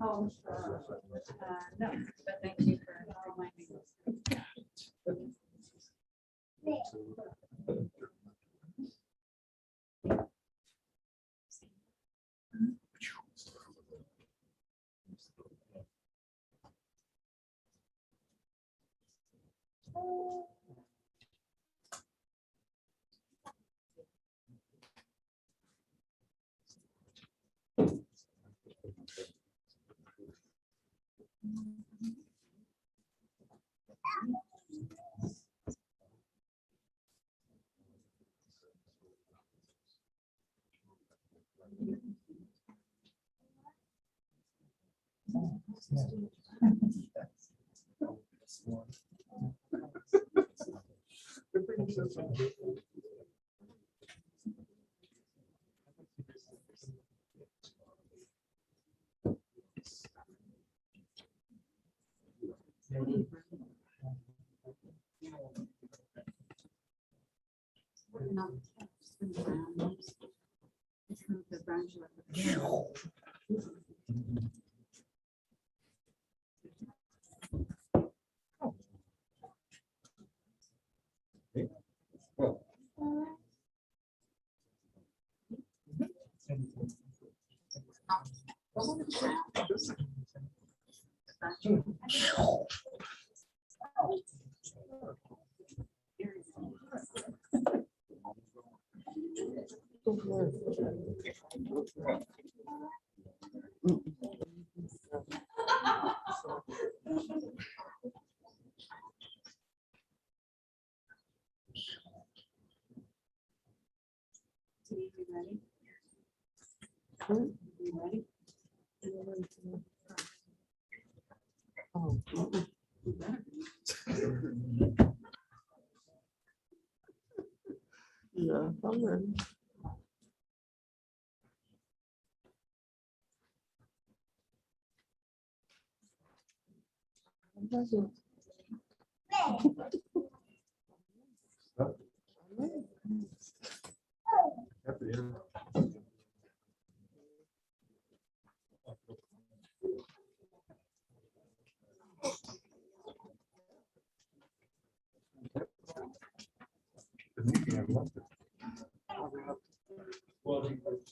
Oh, no, but thank you for reminding us. Yeah, I'm ready.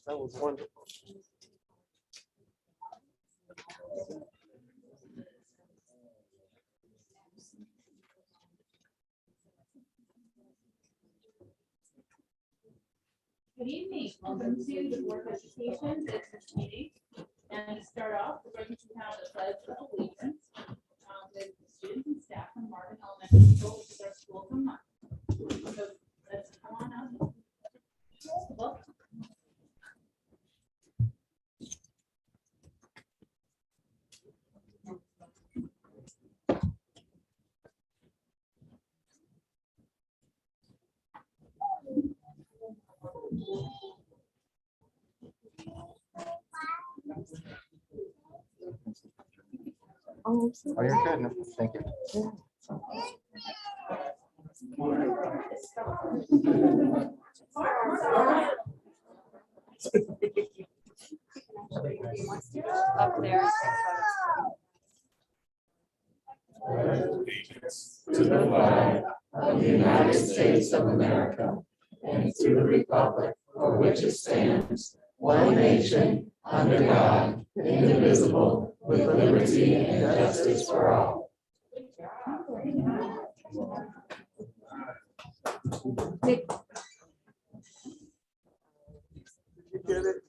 That was wonderful. Good evening. Welcome to the Board of Education business meeting. And to start off, we're going to have the pledge of allegiance with the students and staff from Marvin Elementary School, which is our school for month. So let's come on up. Welcome. Oh, Oh, you're good. No, thank you. Up there. To the flag of the United States of America and to the republic for which it stands, one nation, under God, indivisible, with liberty and justice for all. you get it?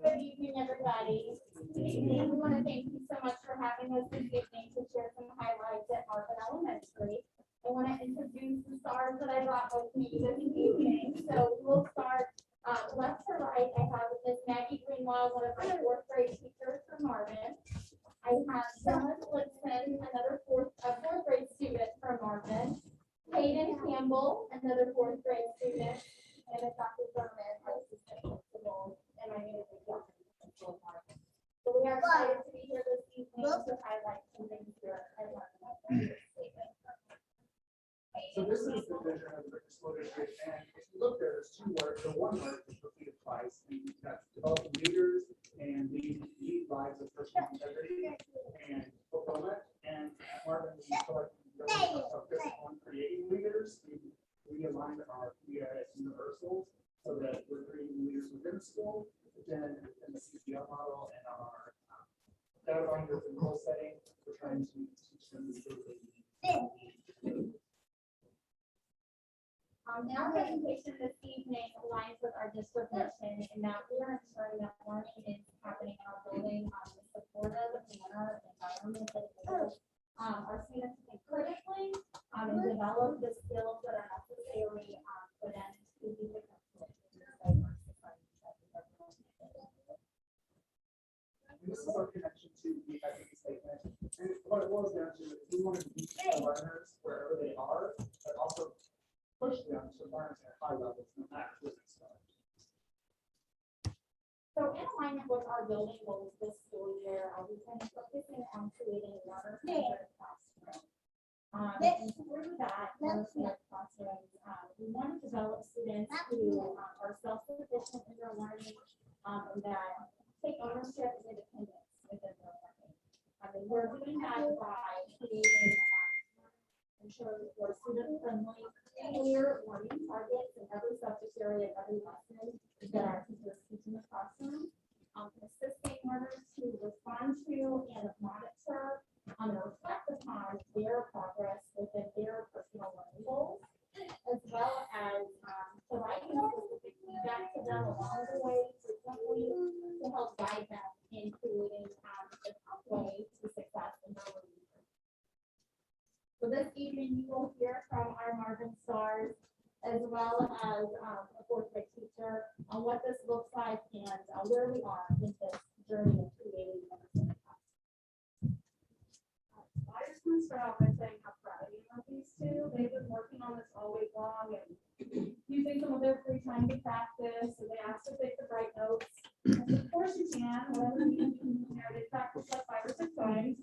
Good evening, everybody. Good evening. We want to thank you so much for having us this evening to share some highlights at Marvin Elementary. I want to introduce the stars that I brought with me this evening. So we'll start left to right. I have Miss Maggie Greenwald, one of my fourth grade teachers from Marvin. I have Dylan Blitzman, another fourth grade student from Marvin. Hayden Campbell, another fourth grade student, and it's Dr. Thurman, our assistant principal, and my name is Ieps. So we are excited to be here this evening to highlight some things here at Marvin. So this is the vision of the school district, and if you look there, there's two words. The one word is repeated twice, and that's developing leaders and lead lives of personal integrity and fulfillment. And at Marvin, we feel like we really focus on creating leaders. We aligned our as universals so that we're creating leaders within the school, but then in the CPL model and our data binders and goal setting, we're trying to teach them the skills they need. Our presentation this evening aligns with our district mission in that we are ensuring that learning is happening in our building in a supportive manner, environment that enables our students to think critically and develop the skills that are necessary for them to be successful in this diverse society that we are living in. And this is our connection to the equity statement. And what it boils down to is we want to meet the learners wherever they are, but also push them to learn at high levels, no matter where they start. So in alignment with our building goals this school year, we've been focusing on creating learner-centered classrooms. And through that, learner-centered classrooms, we want to develop students who are self-sufficient in their learning and that take ownership and independence within their learning. And we're doing that by creating ensuring that we're student-friendly, clear learning targets in every subject area, every lesson that our teachers teach in the classroom, assisting learners to respond to and monitor and reflect upon their progress within their personal learning goals, as well as providing specific feedback to them along the way frequently to help guide them in creating the pathway to success in their learning. So this evening, you will hear from our Marvin Stars, as well as a fourth grade teacher, on what this looks like and where we are in this journey of creating learning. I just want to start off by saying how proud I am of these two. They've been working on this all week long and using some of their free time to practice. And they asked if they could write notes. I said, of course you can. Whatever you can, they practiced like 5 or 6 times.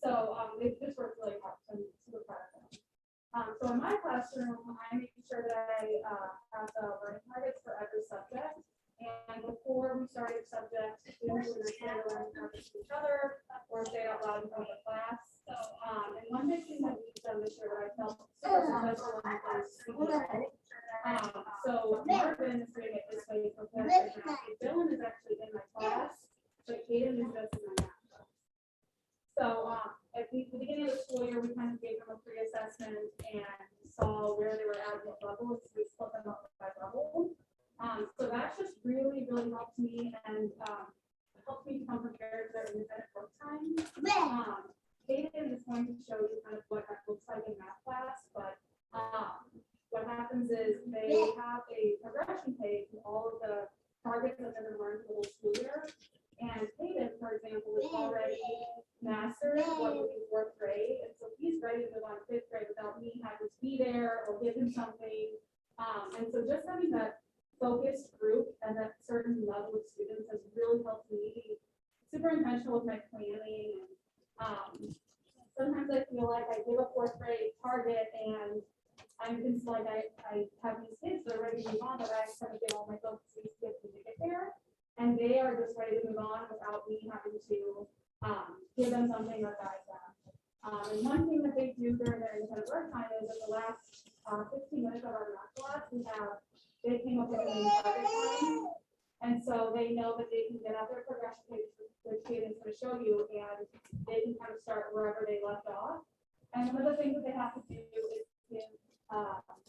So they've just worked really hard. So I'm super proud of them. So in my classroom, I make sure that I have the learning targets for every subject. And before we started subject, students would share the learning targets to each other or say it out loud in front of the class. And one big thing that we've done this year that I felt super successful in is so Marvin is doing it this way for class. Dylan is actually in my class, but Hayden is just in my math class. So at the beginning of the school year, we kind of gave them a pre-assessment and saw where they were at what level. So we split them up by level. So that's just really, really helped me and helped me become prepared for their independent work time. Hayden is going to show you kind of what that looks like in math class, but what happens is they have a progression page with all of the targets that they're going to learn for the whole school year. And Hayden, for example, is already mastered what would be 4th grade, and so he's ready to move on to 5th grade without me having to be there or give him something. And so just having that focused group and that certain level of students has really helped me be super intentional with my planning. Sometimes I feel like I give a 4th grade target and I'm just like I have these kids that are ready to move on, but I kind of give all my focus to these kids to get there. And they are just ready to move on without me having to give them something or guide them. And one thing that they do during their independent work time is in the last 15 minutes of our math class, they came up with a new target line. And so they know that they can get out their progression page, which Hayden's going to show you, and they can kind of start wherever they left off. And one of the things that they have to do is give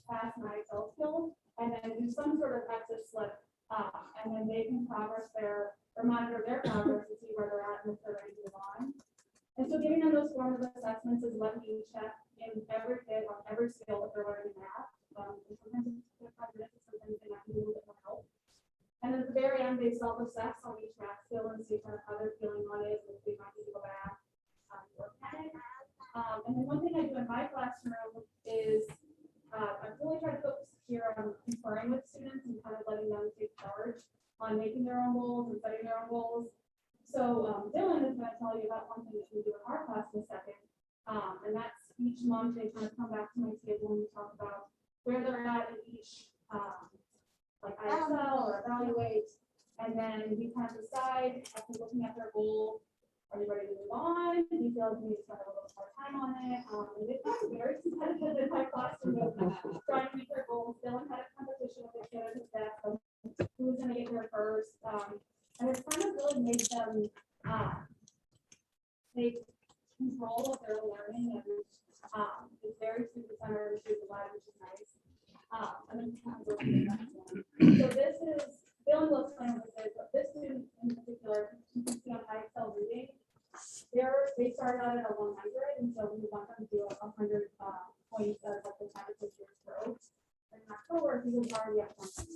pass my Excel skills and then do some sort of exit slip. And then they can progress or monitor their progress and see where they're at and if they're ready to move on. And so giving them those formative assessments is letting me check in every kid on every skill that they're learning in math. And sometimes it's 5 minutes, sometimes they might need a little bit more help. And then at the very end, they self-assess on each math skill and see kind of how they're feeling on it, and if they might need to go back. So, Dylan is gonna tell you about one thing that we do in our class in a second. And that's each month they kind of come back to my table and we talk about where they're at in each, like ISL or evaluate. And then we kind of decide after looking at their goal, are they ready to move on? Do you feel like we need to spend a little more time on it? And it's kind of very competitive in my classroom, trying to meet their goals. Dylan had a competition with his kid and his dad, so who's gonna get there first? And it's kind of really made them, take control of their learning, and it's very student centered, which is alive, which is nice. And then kind of go to the next one. So this is, Dylan will explain what this is, but this student in particular, you can see on IXL reading, they started out at a 100, and so we want them to do 100 points as like the time of this year's growth. And in October, he was already at 100.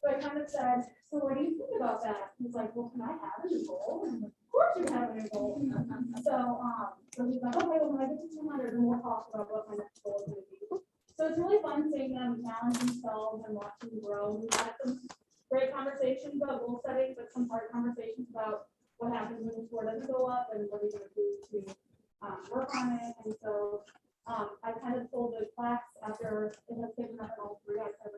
So I kind of said, so what do you think about that? He's like, well, can I have a new goal? And I'm like, of course you can have a new goal. So he's like, okay, well, when I get to 200, then we'll talk about what my next goal is going to be. So it's really fun seeing them challenge themselves and watching them grow. We've had some great conversations about goal setting, but some hard conversations about what happens when the score doesn't go up and what are you going to do to work on it. And so I kind of told the class after it has taken up in all three, I said,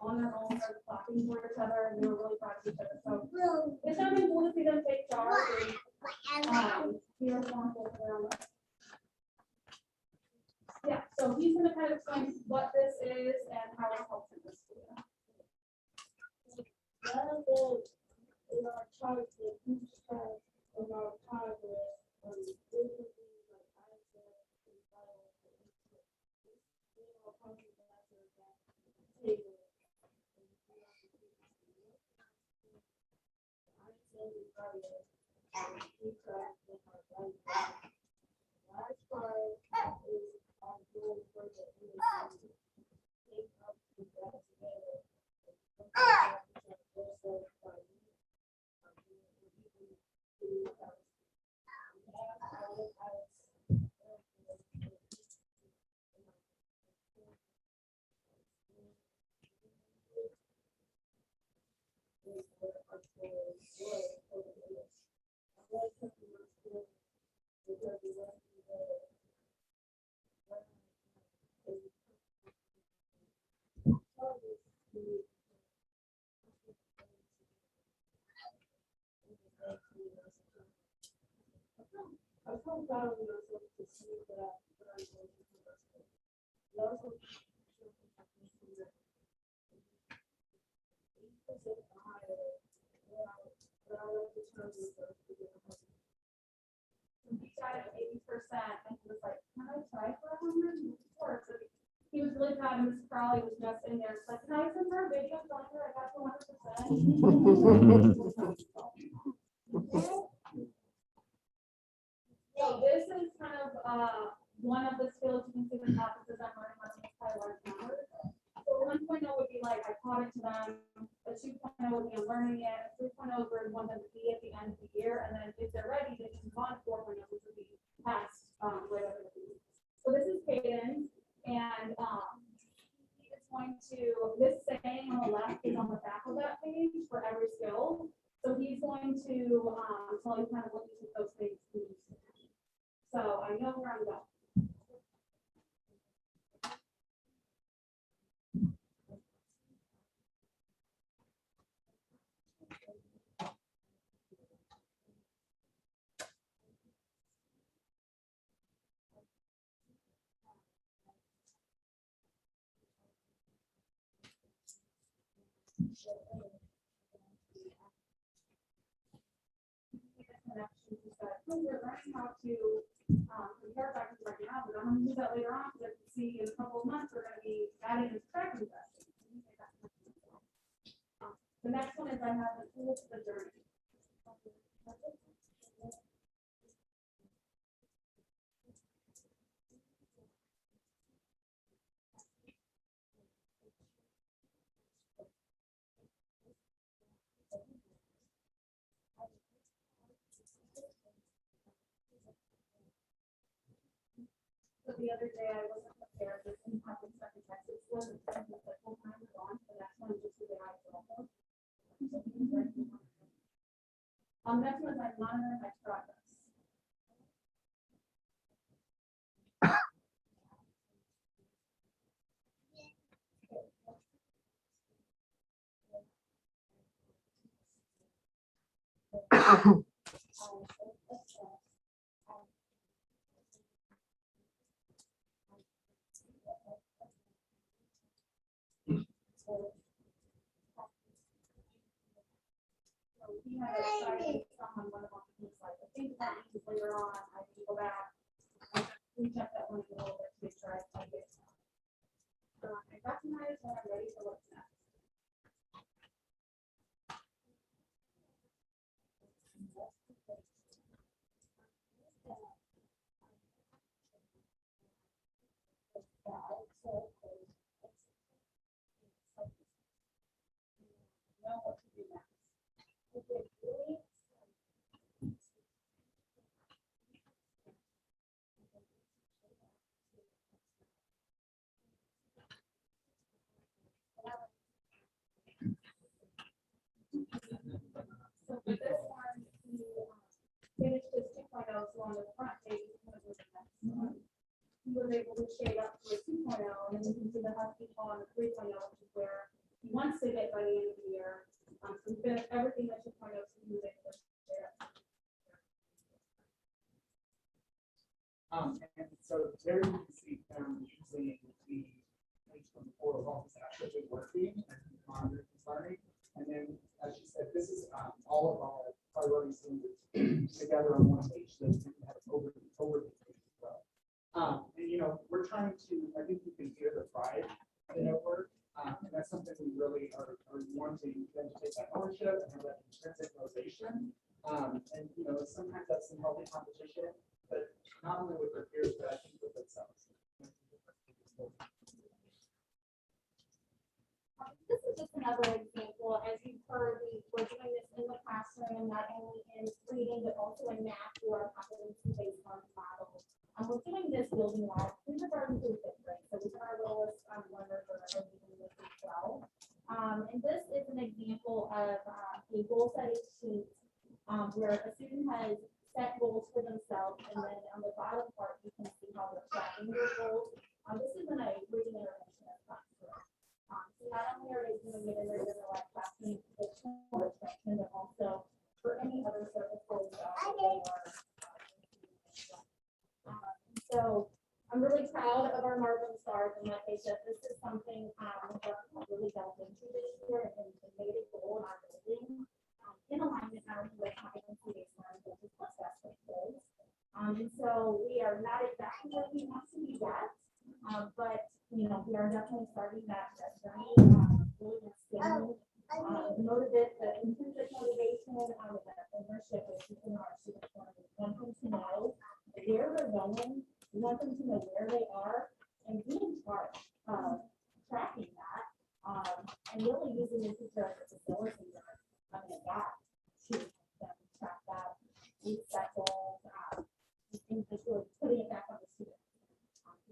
on their own, they're clapping for each other, and they were really proud of each other. So it's kind of cool to see them take charge and be responsible for their own life. Yeah, so he's going to kind of explain what this is and how it helps in this school. I was so proud of myself to see that I'm going to do this. I also he got it 80%, and he was like, can I try for 100? Of course. And he was really proud, and Mrs. Crowley was just in there. She's like, can I send her a video telling her I got to 100%? So this is kind of one of the skills you can see the top is I'm learning how to multiply large numbers. So 1.0 would be like I taught it to them. A 2.0 would be I'm learning it. A 3.0 is where we want them to be at the end of the year, and then if they're ready, they can move on to 4.0, which would be past right over the year. So this is Caden, and it's going to this saying on the left is on the back of that page for every skill. So he's going to tell you kind of what each of those things means. So I know where I'm going. We're learning how to compare factors right now, but I'm going to use that later on because I can see in a couple of months we're going to be adding this tracking test. The next one is I have the tools for the journey. So the other day I wasn't prepared, but in public second text, it wasn't like full time to go on to the next one, just the day I saw them. Next one is I'm monitoring my progress. So we had a site on one of our things like, I think that means later on, I can go back and recheck that one a little bit to make sure I get it. I recognize when I'm ready for what's next. Know what to do next. So for this one, we finished this 2.0, so on the front page, it's gonna go to the next one. He was able to shade up to a 2.0, and then you can see the husky on the 3.0, which is where he wants to get by the end of the year. So we finished everything at 2.0, so he was able to shade up. And so there you can see them using the links from the portal office actually working and monitoring his learning. And then, as you said, this is all of our priorities together on one page. So you can have an overview page as well. And you know, we're trying to, I think you can hear the pride in our work. And that's something we really are wanting them to take that ownership and have that intrinsic motivation. And you know, sometimes that's some healthy competition, but not only with their peers, but I think with themselves. This is just another example. As you've heard, we're doing this in the classroom, not only in reading, but also in math through our competency-based learning model. We're doing this building out kindergarten through fifth grade. So these are our lowest learners are reading this as well. And this is an example of a goal setting sheet where a student has set goals for themselves, and then on the bottom part, you can see how they're tracking their goals. This isn't a reading intervention classroom. So not only are they doing it in their like classroom, but also for any other services that they are. So I'm really proud of our Marvin stars, and like they said, this is something that we really delved into this year and made a goal in our building. In alignment now with competency-based learning, which is what's best for kids. And so we are not exactly where we want to be yet, but you know, we are definitely starting that journey. Really instilling the intrinsic motivation, the ownership of keeping our students learning. We want them to know where they're going. We want them to know where they are and be in charge of tracking that, and really using this as a facilitator. To them track that, reset goals, and just really putting it back on the student.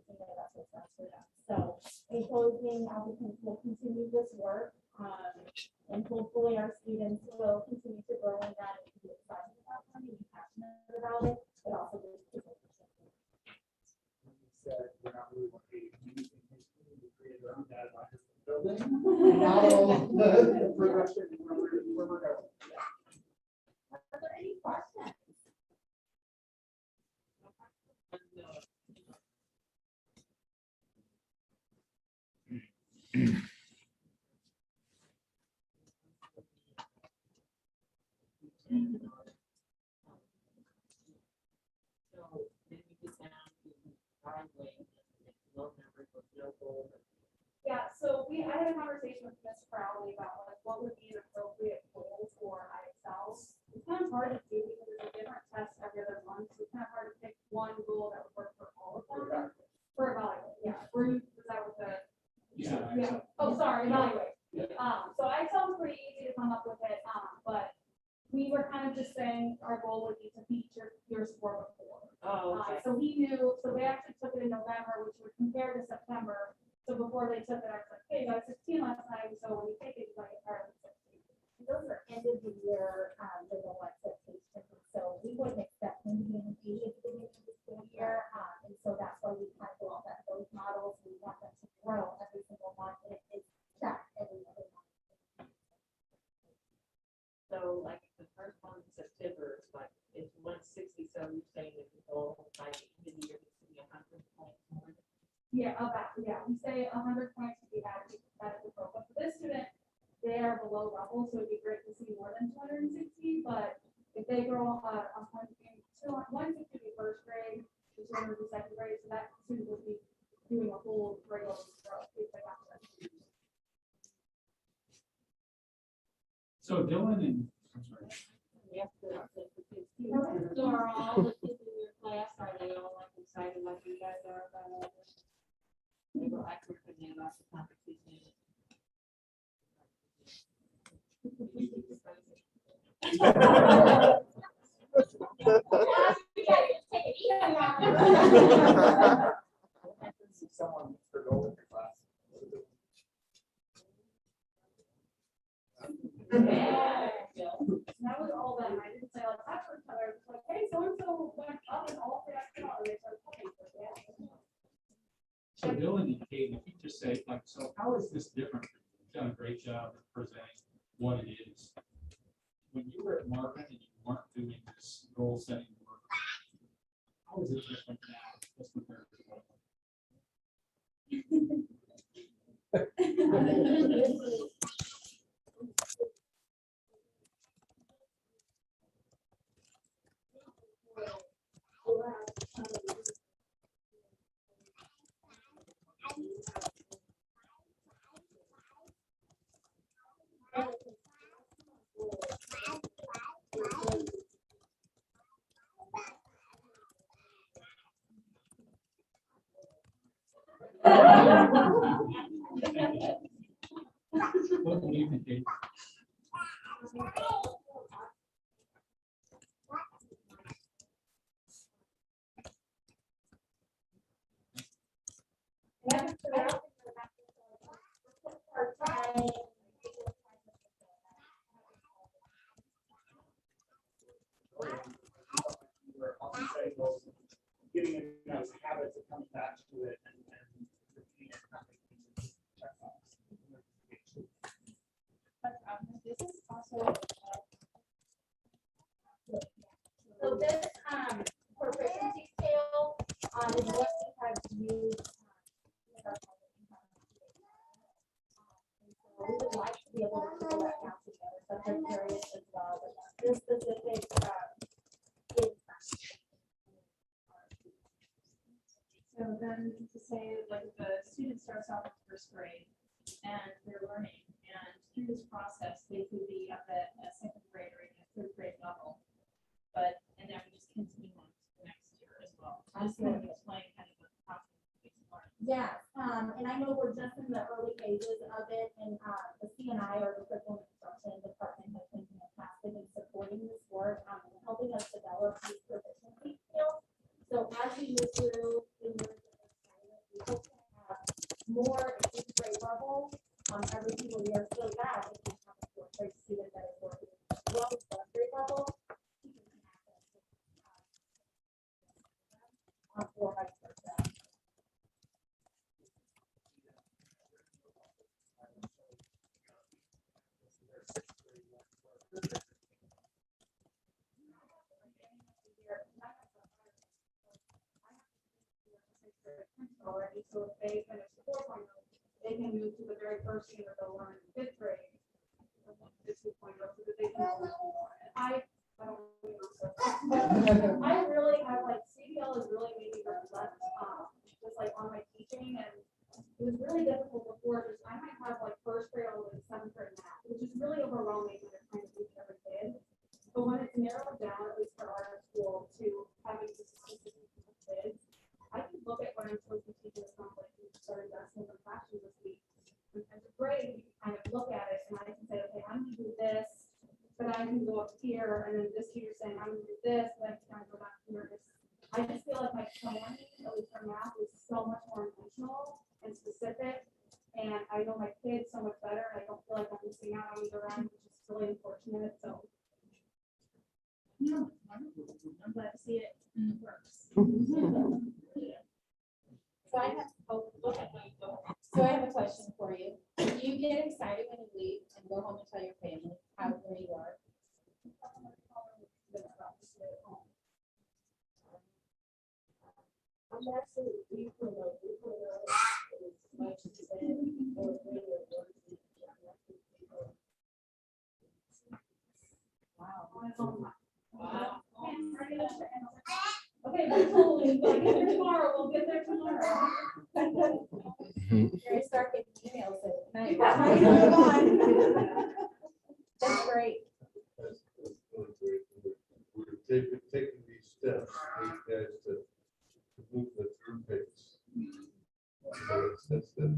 That's what's best for them. So in closing, we'll continue this work, and hopefully our students will continue to grow in that and be excited about learning, be passionate about it, but also be Said we're not really working anything to create our own data building. Model the progression where we're going. Are there any questions? So then we get down to driveway, low numbers with no goal. Yeah, so I had a conversation with Ms. Crowley about like what would be an appropriate goal for IXLs. It's kind of hard to do because there's a different test every other month, so it's kind of hard to pick one goal that would work for all of them. For evaluate, yeah. Was that with the? Yeah. Oh, sorry, evaluate. So IXL was pretty easy to come up with it, but we were kind of just saying our goal would be to beat your score before. Oh, okay. So he knew, so they actually took it in November, which would compare to September. So before they took it, I was like, hey, you got 16 last time, so when you take it, you might get higher than 16. Those are end of the year, the like 15. so you're saying that the goal by the end of the year is to be 100 points more. Yeah, we say 100 points to be added to the program. For this student, they are below level, so it'd be great to see more than 260, but if they grow 160 to be first grade, 200 to second grade, so that student would be doing a whole grade level growth if they got that. So Dylan and, I'm sorry. So are all the kids in your class, are they all like excited like you guys are about all this? They were like, we're thinking about the competition. You guys just take it easy on them. See someone meets their goal in your class. That was all them. I didn't say like, I heard each other, it's like, hey, so-and-so went up and all three and they started talking. So Dylan and Kate, if you just say, like, so how is this different? You've done a great job of presenting what it is. When you were at Marvin and you weren't doing this goal setting work, how is it different now? Let's compare it to what What do you think, Kate? We're also saying those, getting in those habits of coming back to it and repeating it, not making it check box. But this is also, So this, proficiency scale, is what we have used. In our public income evaluation. So we would like to be able to pull that down together, subject areas as well, but this specific, so then to say, like, the student starts off in first grade and they're learning, and through this process, they could be up at a second grade or even a third grade level. But, and then we just continue on to the next year as well. Just kind of explain kind of the process. yeah, and I know we're just in the early phases of it, and, the CNI or the curriculum instruction department has been fantastic in supporting this work, and helping us develop these proficiency skills. So as we move through, we hope to have more at each grade level, every single year, so that if we have a fourth grade student that is working well with third grade level, he can have that, or vice versa. Already, so if they finish the 4.0, they can move to the very first thing that they'll learn in fifth grade. The 2.0, so that they can go more. And I don't really know, so- I really have like CDL has really made me reflect, just like on my teaching, and it was really difficult before. Just I might have like first grade all the way to seventh grade math, which is really overwhelming when you're trying to teach every kid. But when it's narrowed down, at least for our school, to having just specific kids, I can look at what I'm supposed to teach in the conflict and start investing in the classroom this week. And as a grade, you can kind of look at it and I can say, okay, I'm gonna do this, but I can go up here, and then this teacher's saying, I'm gonna do this, but I can kind of go back here. I just feel like my planning, at least for math, is so much more intentional and specific. And I know my kids so much better, and I don't feel like I'm missing out on either end, which is really unfortunate, so. No, I'm glad to see it in the works. So I have, so I have a question for you. Do you get excited when you leave and go home and tell your family how where you are? Wow. Okay, we're totally, we'll get there tomorrow, we'll get there tomorrow. You're gonna start getting emails at night. That's great. We're taking these steps, these guys to move the through pace. So that's big.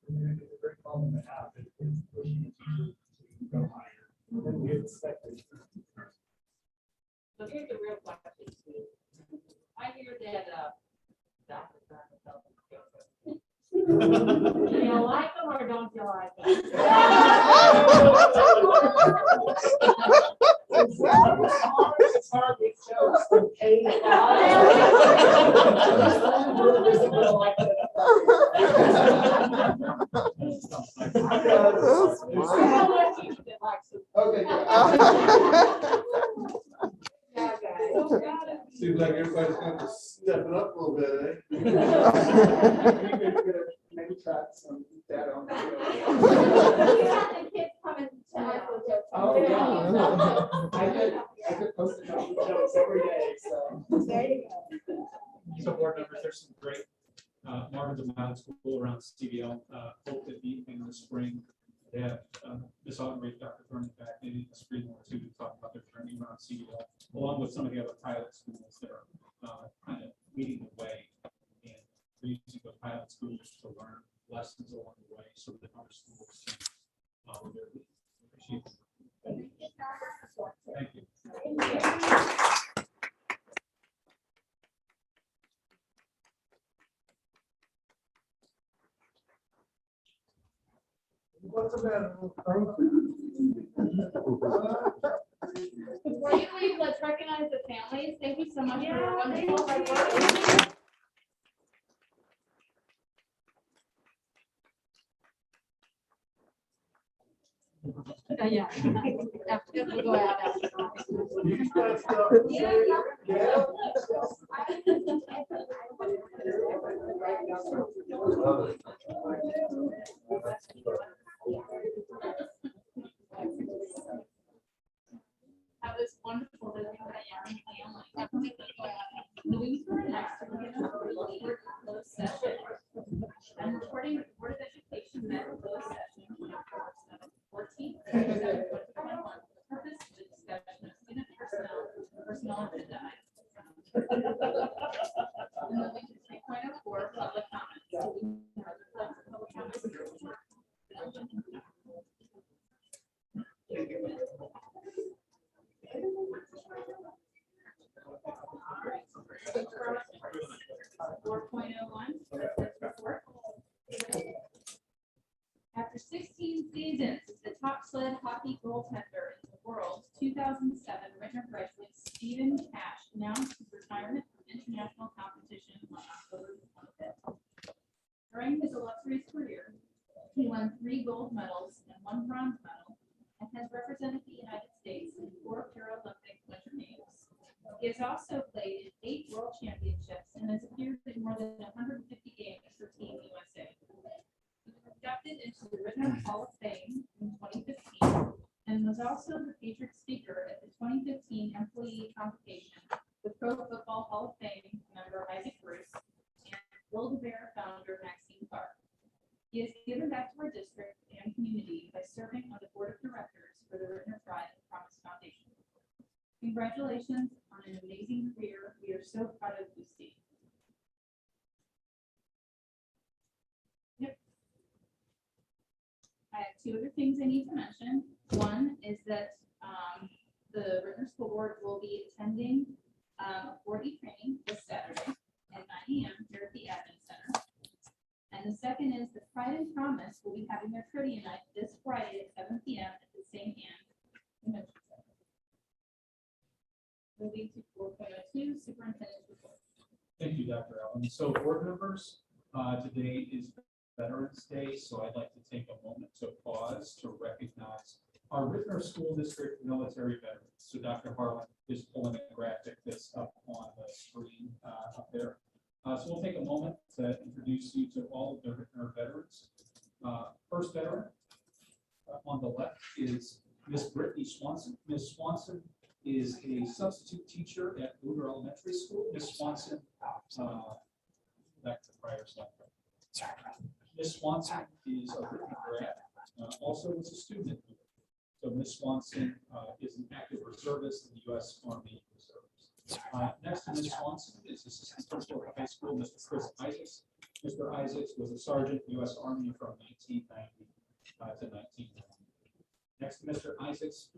It's a great problem to have. It's pushing teachers to go higher than we expected. So here's the real question. I hear that, Dr. Do you like them or don't you like them? It's hard with jokes from K to Okay. Yeah, guys. Seems like everybody's going to step it up a little bit, eh? Maybe track some data on. We have the kids coming to us with jokes. Oh, yeah. I could post a couple of jokes every day, so. There you go. So board members, there's some great Marvin's Mountain School around CBL. Hope that in the spring, they have this autumn rate Dr. Thorne back in the spring or two to talk about their journey around CBL, along with some of the other pilot schools that are kind of leading the way. And we're using those pilot schools to learn lessons along the way so that other schools can appreciate it. Thank you. What's the matter? Before you leave, let's recognize the families. Thank you so much for your wonderful hard work. Yeah. After, we'll go out after. You got stuff. Yeah. That was wonderful that we had a young family. We were next to the closed session. And recording the Board of Education met in closed session on October 14th, 2021, for the purpose of the discussion of student personnel agenda items. And moving to 3.04, public comments. So we have the public comments. After 16 seasons as the top sled hockey goaltender in the world, 2007 Ritenour graduate Stephen Cash announced his retirement from international competition on October 25th. During his illustrious career, he won 3 gold medals and 1 bronze medal and has represented the United States in 4 Paralympic Winter Games. He has also played in 8 World Championships and has appeared in more than 150 games for Team USA. He was inducted into the Ritenour Hall of Fame in 2015 and was also the featured speaker at the 2015 employee convocation with Pro Football Hall of Fame member Isaac Bruce and Build-A-Bear founder Maxine Clark. He has given back to our district and community by serving on the board of directors for the Ritenour Pride and Promise Foundation. Congratulations on an amazing career. We are so proud of you, Steve. Yep. I have 2 other things I need to mention. One is that the Ritenour School Board will be attending a 4D training this Saturday at 9 a.m. here at the Admin Center. And the second is the Pride and Promise will be having their trivia night this Friday at 7 p.m. at the St. Anne Convention Center. Moving to 4.02, Superintendent's report. Thank you, Dr. Allen. So board members, today is Veterans Day, so I'd like to take a moment to pause to recognize our Ritenour School District military veterans. So Dr. Harlan is pulling a graphic that's up on the screen up there. So we'll take a moment to introduce you to all of the Ritenour veterans. First veteran on the left is Miss Brittany Swanson. Miss Swanson is a substitute teacher at Booter Elementary School. Miss Swanson, back to the prior slide. Miss Swanson is a Ritenour grad, also was a student at Booter. So Miss Swanson is an active reservist in the U.S. Army Reserves. Next to Ms. Swanson is Assistant Principal at High School, Mr. Chris Isaacs. Mr. Isaacs was a sergeant in the U.S. Army from 1990 to 1990. Next to Mr. Isaacs,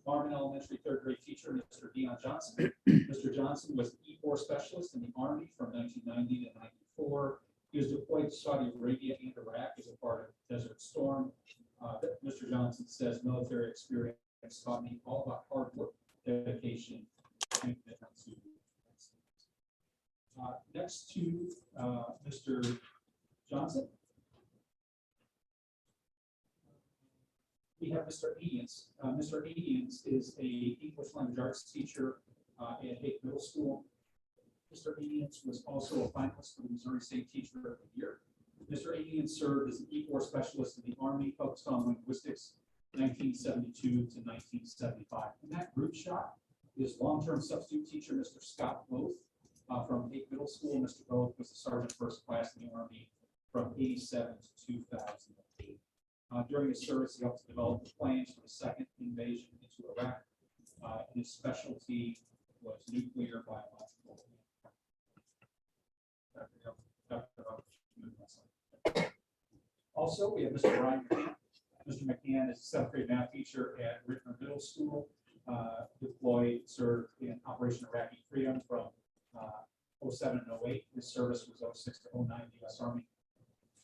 Marvin Elementary third grade teacher, Mr. Dion Johnson. Mr. Johnson was an E4 specialist in the Army from 1990 to 94. He was deployed to Saudi Arabia and Iraq as a part of Desert Storm. Mr. Johnson says military experience taught me all about hard work, dedication, and commitment to excellence. Next to Mr. Johnson, we have Mr. Adians. Mr. Adians is a English language arts teacher at Hake Middle School. Mr. Adians was also a finalist for the Missouri State Teacher of the Year. Mr. Adians served as an E4 specialist in the Army, focused on linguistics, 1972 to 1975. In that group shot is long-term substitute teacher, Mr. Scott Both, from Hake Middle School. Mr. Both was a sergeant first class in the Army from 87 to 2008. During his service, he helped to develop the plans for the second invasion into Iraq. And his specialty was nuclear biological. Also, we have Mr. Brian McCann. Mr. McCann is a seventh grade math teacher at Ritenour Middle School, deployed, served in Operation Iraqi Freedom from 07 and 08. His service was 06 to 09 U.S. Army.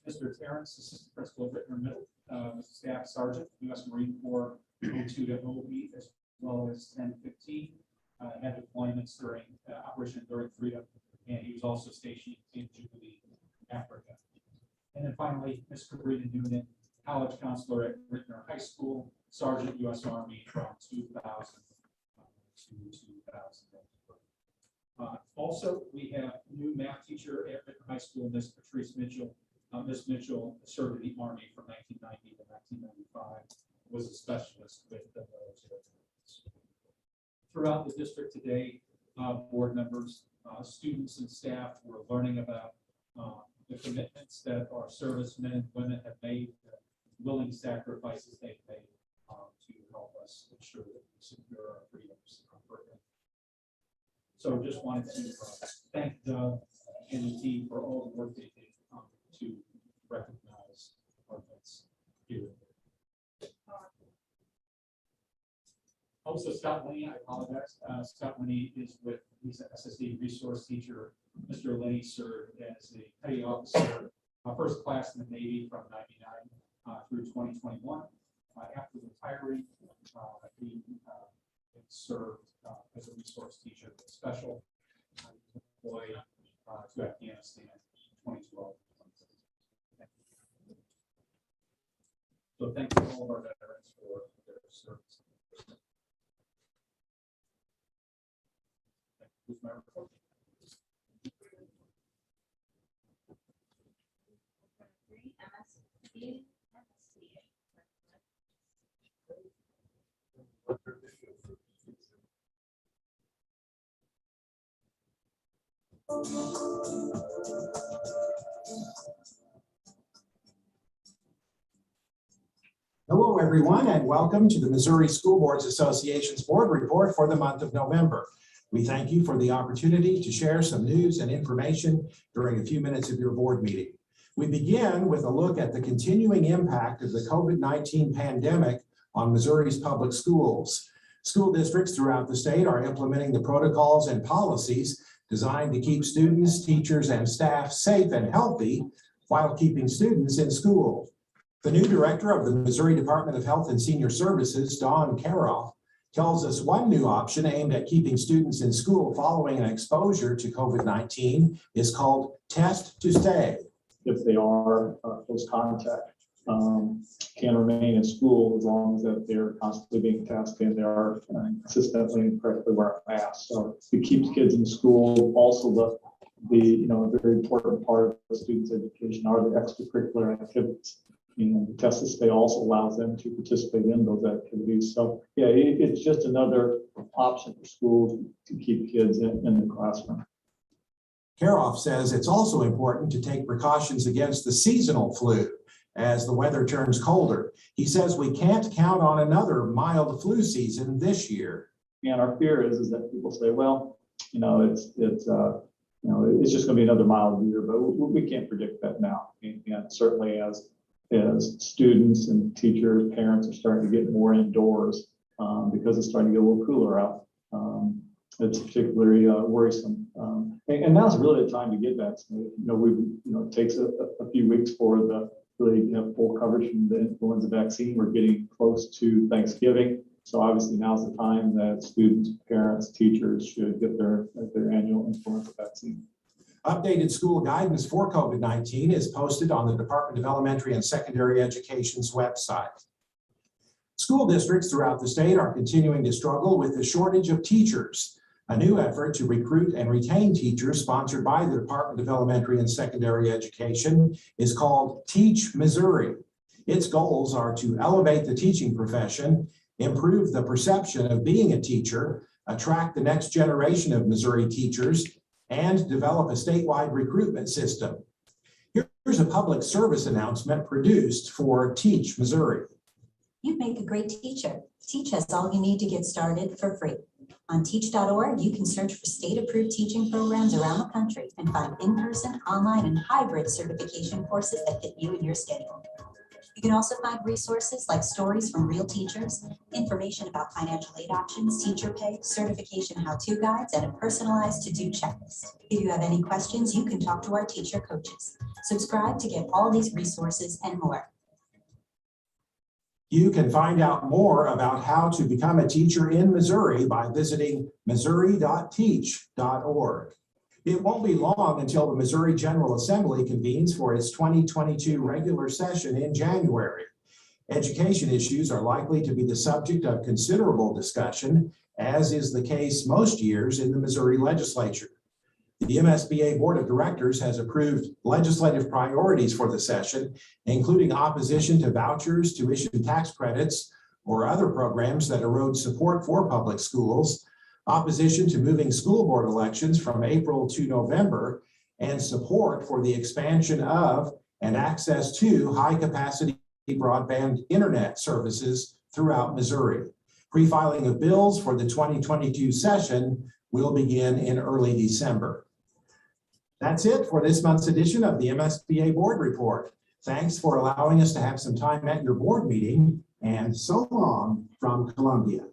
Mr. Terrence, assistant principal at Ritenour Middle, was a staff sergeant, U.S. Marine Corps 02 to 08, as well as 10-15. Had deployments during Operation Enduring Freedom, and he was also stationed in Jubilee, Africa. And then finally, Ms. Sabrina Noonan, college counselor at Ritenour High School, sergeant U.S. Army from 2000 to 2000. Also, we have new math teacher at Ritenour High School, Ms. Patrice Mitchell. Ms. Mitchell served in the Army from 1990 to 1995, was a specialist with the military. Throughout the district today, board members, students and staff were learning about the commitments that our servicemen and women have made, the willing sacrifices they've made to help us ensure that we secure our freedoms. So just wanted to thank Doug and the team for all the work they did to recognize our vets here. Also, Scott Linney, I apologize. Scott Linney is with, he's an SSD resource teacher. Mr. Linney served as a petty officer, first class in the Navy from 99 through 2021. After retiring, he served as a resource teacher with special deployed to Afghanistan in 2012. So thank you to all of our veterans for their service. Who's my report? Hello, everyone, and welcome to the Missouri School Boards Association's board report for the month of November. We thank you for the opportunity to share some news and information during a few minutes of your board meeting. We begin with a look at the continuing impact of the COVID-19 pandemic on Missouri's public schools. School districts throughout the state are implementing the protocols and policies designed to keep students, teachers, and staff safe and healthy while keeping students in school. The new director of the Missouri Department of Health and Senior Services, Dawn Karoff, tells us one new option aimed at keeping students in school following an exposure to COVID-19 is called Test to Stay. If they are close contact, can remain in school as long as that they're constantly being tested, they are consistently and correctly wearing masks. So it keeps kids in school. Also, a very important part of the student's education are the extracurricular activities. And the test to stay also allows them to participate in those activities. So yeah, it's just another option for schools to keep kids in the classroom. Karoff says it's also important to take precautions against the seasonal flu as the weather turns colder. He says we can't count on another mild flu season this year. And our fear is that people say, well, it's just going to be another mild year, but we can't predict that now. And certainly as students and teachers, parents are starting to get more indoors because it's starting to get a little cooler out. It's particularly worrisome. And now's really the time to get vaccinated. It takes a few weeks for the really full coverage from the influenza vaccine. We're getting close to Thanksgiving. So obviously now's the time that students, parents, teachers should get their annual influenza vaccine. Updated school guidance for COVID-19 is posted on the Department of Elementary and Secondary Education's website. School districts throughout the state are continuing to struggle with the shortage of teachers. A new effort to recruit and retain teachers sponsored by the Department of Elementary and Secondary Education is called Teach Missouri. Its goals are to elevate the teaching profession, improve the perception of being a teacher, attract the next generation of Missouri teachers, and develop a statewide recruitment system. Here's a public service announcement produced for Teach Missouri. You make a great teacher. Teach has all you need to get started for free. On teach.org, you can search for state-approved teaching programs around the country and find in-person, online, and hybrid certification courses that fit you and your schedule. You can also find resources like stories from real teachers, information about financial aid options, teacher pay, certification how-to guides, and a personalized to-do checklist. If you have any questions, you can talk to our teacher coaches. Subscribe to get all these resources and more. You can find out more about how to become a teacher in Missouri by visiting missouri.teach.org. It won't be long until the Missouri General Assembly convenes for its 2022 regular session in January. Education issues are likely to be the subject of considerable discussion, as is the case most years in the Missouri legislature. The MSBA Board of Directors has approved legislative priorities for the session, including opposition to vouchers, tuition tax credits, or other programs that erode support for public schools, opposition to moving school board elections from April to November, and support for the expansion of and access to high-capacity broadband internet services throughout Missouri. Pre-filing of bills for the 2022 session will begin in early December. That's it for this month's edition of the MSBA Board Report. Thanks for allowing us to have some time at your board meeting, and so long from Columbia.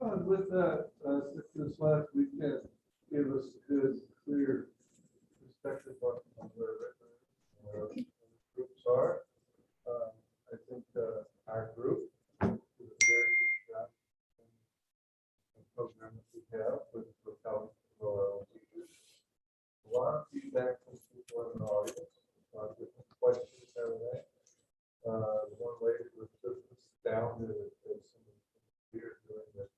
With that, this last weekend gave us a good, clear perspective on where groups are. I think our group did a very good job in the program that we have with Propelling for our own teachers. A lot of feedback from people in the audience, different questions every day. One lady was just astounded at some of the years doing that.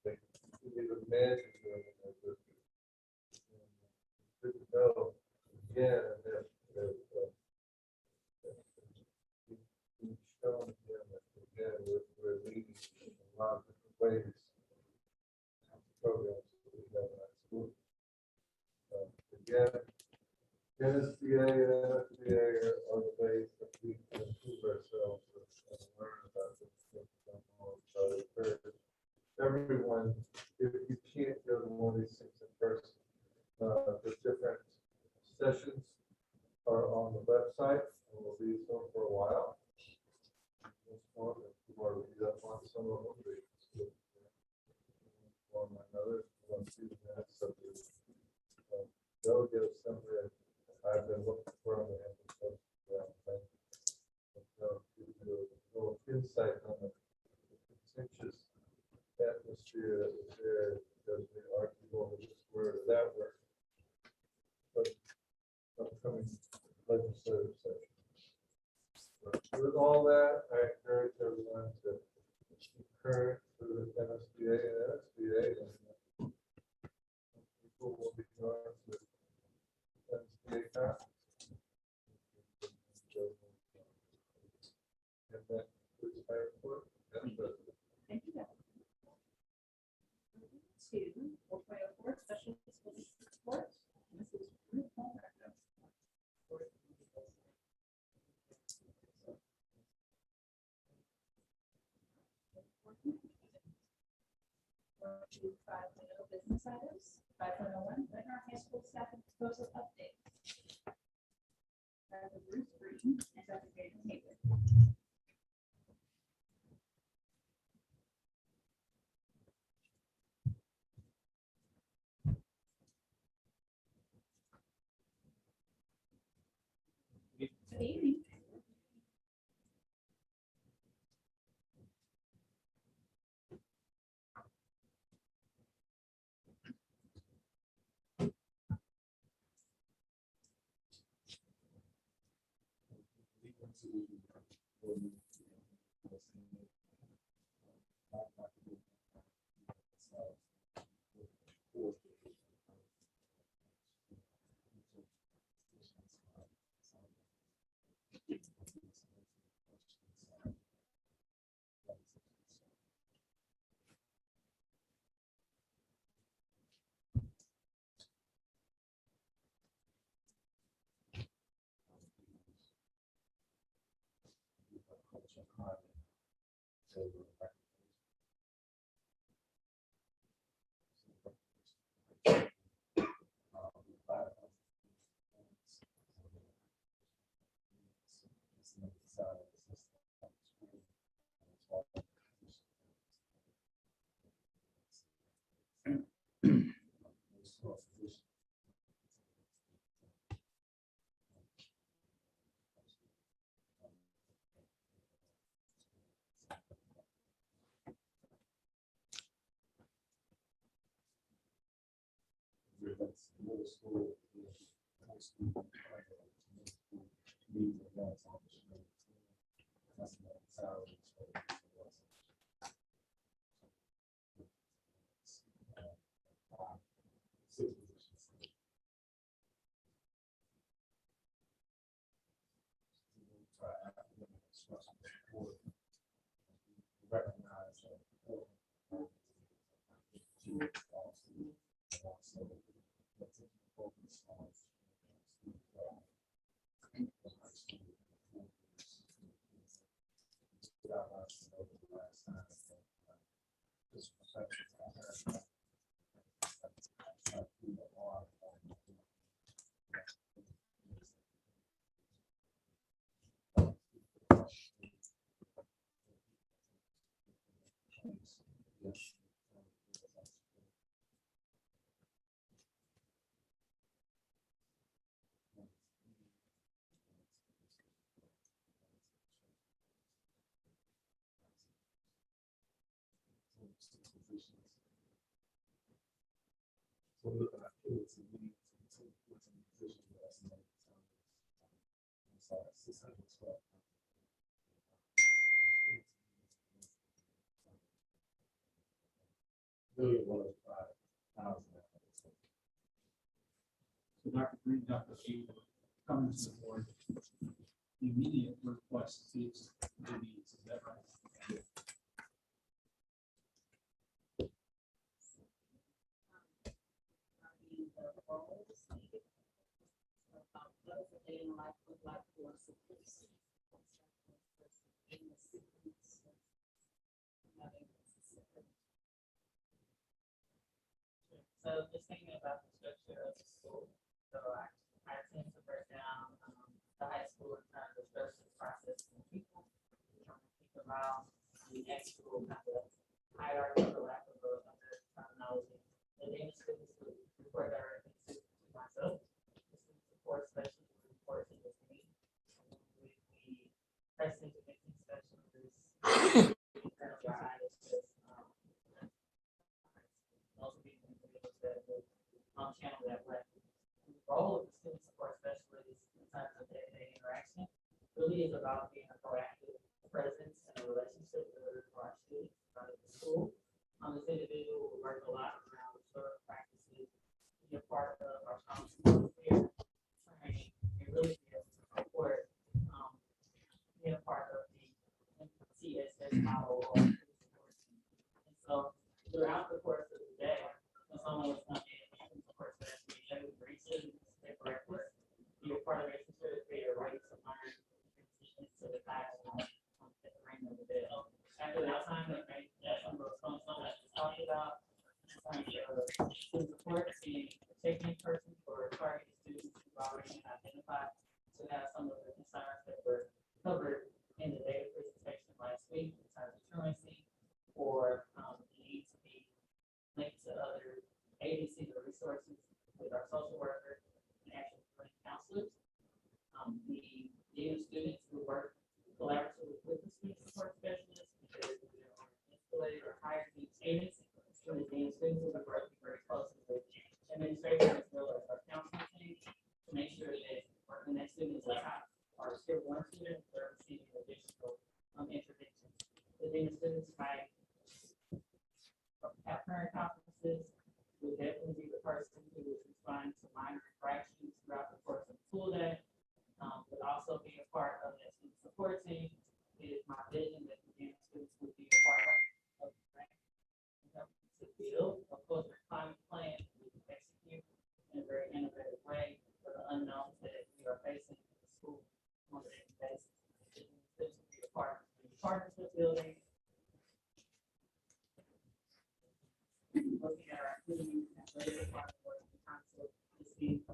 They even imagine doing it like this. Good to know again that we've shown again that again we're leading in a lot of different ways. Programs that we have in our school. Again, NSBA and NSBA are the ways that we can improve ourselves and learn about this stuff. Everyone, if you can't go to one of these things in person, the different sessions are on the website and will be so for a while. People are read up on some of them. One another, one see the minutes of the delegate assembly. I've been looking for them and give you a little insight on the contentious atmosphere that was there because they argued over this word or that word. But upcoming legislative session. With all that, I encourage everyone to keep current with the MSBA and NSBA and 4.04, special school support. This is Ritenour. Business items, 5.01, Ritenour High School staff and proposal update. Bruce Green and Dr. David Hager. Good evening. So Dr. Green, Dr. Hager, coming to the board. The immediate request is the needs, is that right? So just thinking about the structure of the school, so I tend to break down the high school in terms of structure, process, and people. Think about the actual kind of hierarchy, for lack of a better terminology. And then students would report directly to myself. The student support specialist would report to me. With the president committee specialist, currently our ISS, most of these individuals that would channel that way. The role of the student support specialist in terms of day-to-day interaction really is about being a proactive presence and a relationship builder for our students out of the school. This individual will work a lot around observed practices, be a part of our counseling here, training, and really be able to support being a part of the CSS model or and so throughout the course of the day, Student support and taking person for targeted students who've already identified to have some of the concerns that were covered in the data presentation last week in terms of truancy or need to be linked to other agencies or resources with our social workers and actually counselors. The dean of students who work collaboratively with the student support specialists because they're installed or hired these agents. And the dean of students will be working very closely with administration as well as our counseling team to make sure that working that students are still one student or receiving additional intervention. The dean of students might have parent conferences, will definitely be the person who is responding to minor infractions throughout the course of the school day. But also be a part of that student support team. It is my vision that the dean of students would be a part of the grant. To build, of course, our climate plan we can execute in a very innovative way for the unknowns that we are facing in the school on a daily basis. This will be a part of the partnership building. Looking at our activities and later part of the concept to see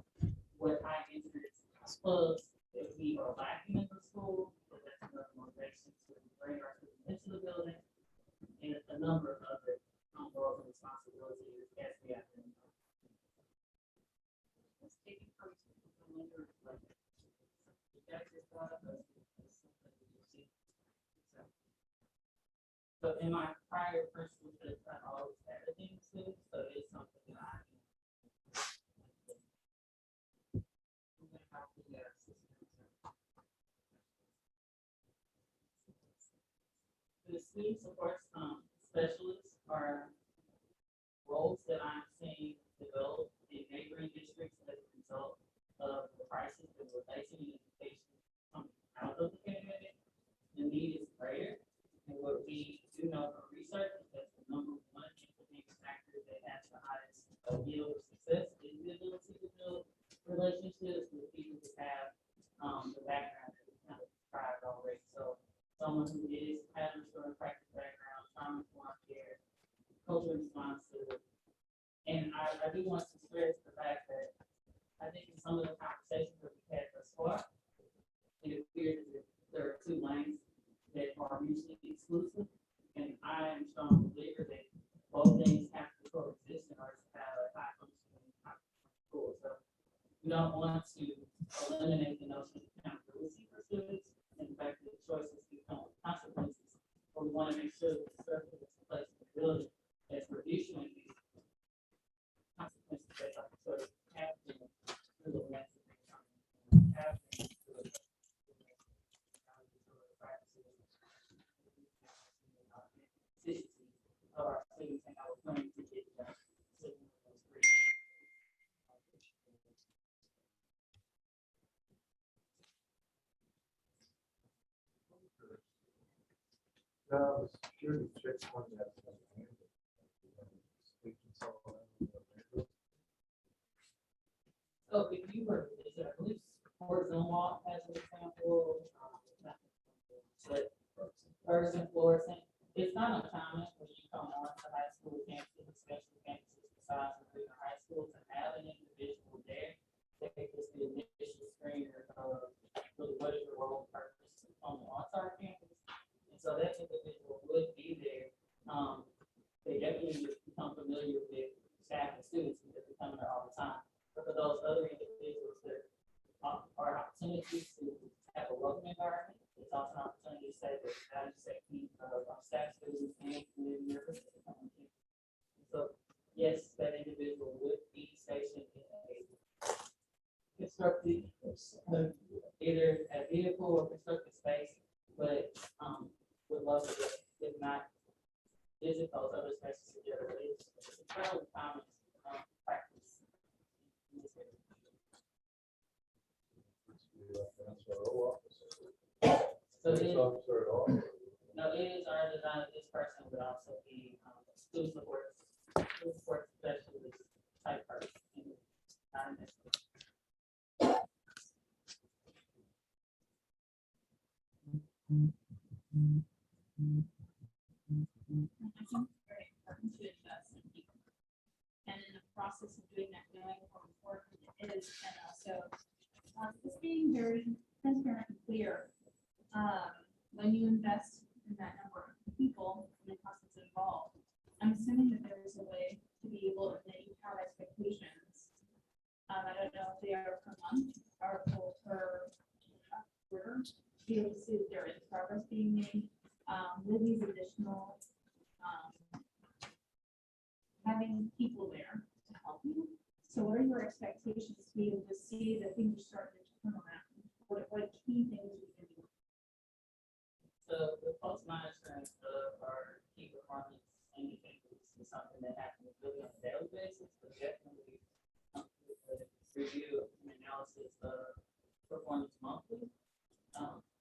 what high interest clubs that we are lacking in the school. So that's another motivation to bring our students into the building and a number of other roles and responsibilities as we have been. Let's take it first. So in my prior personal trips, I always had a thing too, so it's something that I the student support specialists are roles that I'm seeing develop in neighboring districts as a result of the crisis that we're facing in education coming out of the pandemic. The need is greater, and what we do know from research is that the number one implementing factor that has the highest yield of success is the ability to build relationships with people who have the background that we kind of described already. So someone who has a restorative practice background, trauma-informed care, culture responsive. And I do want to stress the fact that I think in some of the conversations that we've had thus far, it appears that there are two lanes that are mutually exclusive. And I am a strong believer that both things have to coexist in order to have a high functioning school. So we don't want to eliminate the notion of accountability for students and the fact that choices become consequences. But we want to make sure that the structure that's in place in the building as we're issuing these consequences that are sort of happening through the lens of happening through the of our students and our planning to get them. Now, the security checkpoint has. So if you were, is there a police or zone law as an example? But first and fluorescent, it's not uncommon when you come on to high school campuses, especially campuses besides the bigger high schools, and have an individual there that is the initial screener of really what is your role and purpose on the on-site campus. And so that individual would be there. They definitely would become familiar with staff and students because they come there all the time. But for those other individuals that are opportunities to have a welcome environment, it's also an opportunity to say that value safety of our staff, students, and community members. So yes, that individual would be stationed in a constructed, either a vehicle or constructed space, but would love to, if not, visit those other spaces together. It's a fairly common practice. So it is, no, it is our design that this person would also be student support specialist type person. Not in this. process of doing that, knowing how important it is, and also just being very transparent and clear. When you invest in that number of people and the costs that's involved, I'm assuming that there is a way to be able to that you have expectations. I don't know if they are per month or per quarter, to be able to see if there is progress being made with these additional having people there to help you. So what are your expectations to be able to see that things are starting to turn around? What key things we can do? The post monitoring of our key performance indicators is something that happens really on a daily basis, but definitely the review and analysis of performance monthly.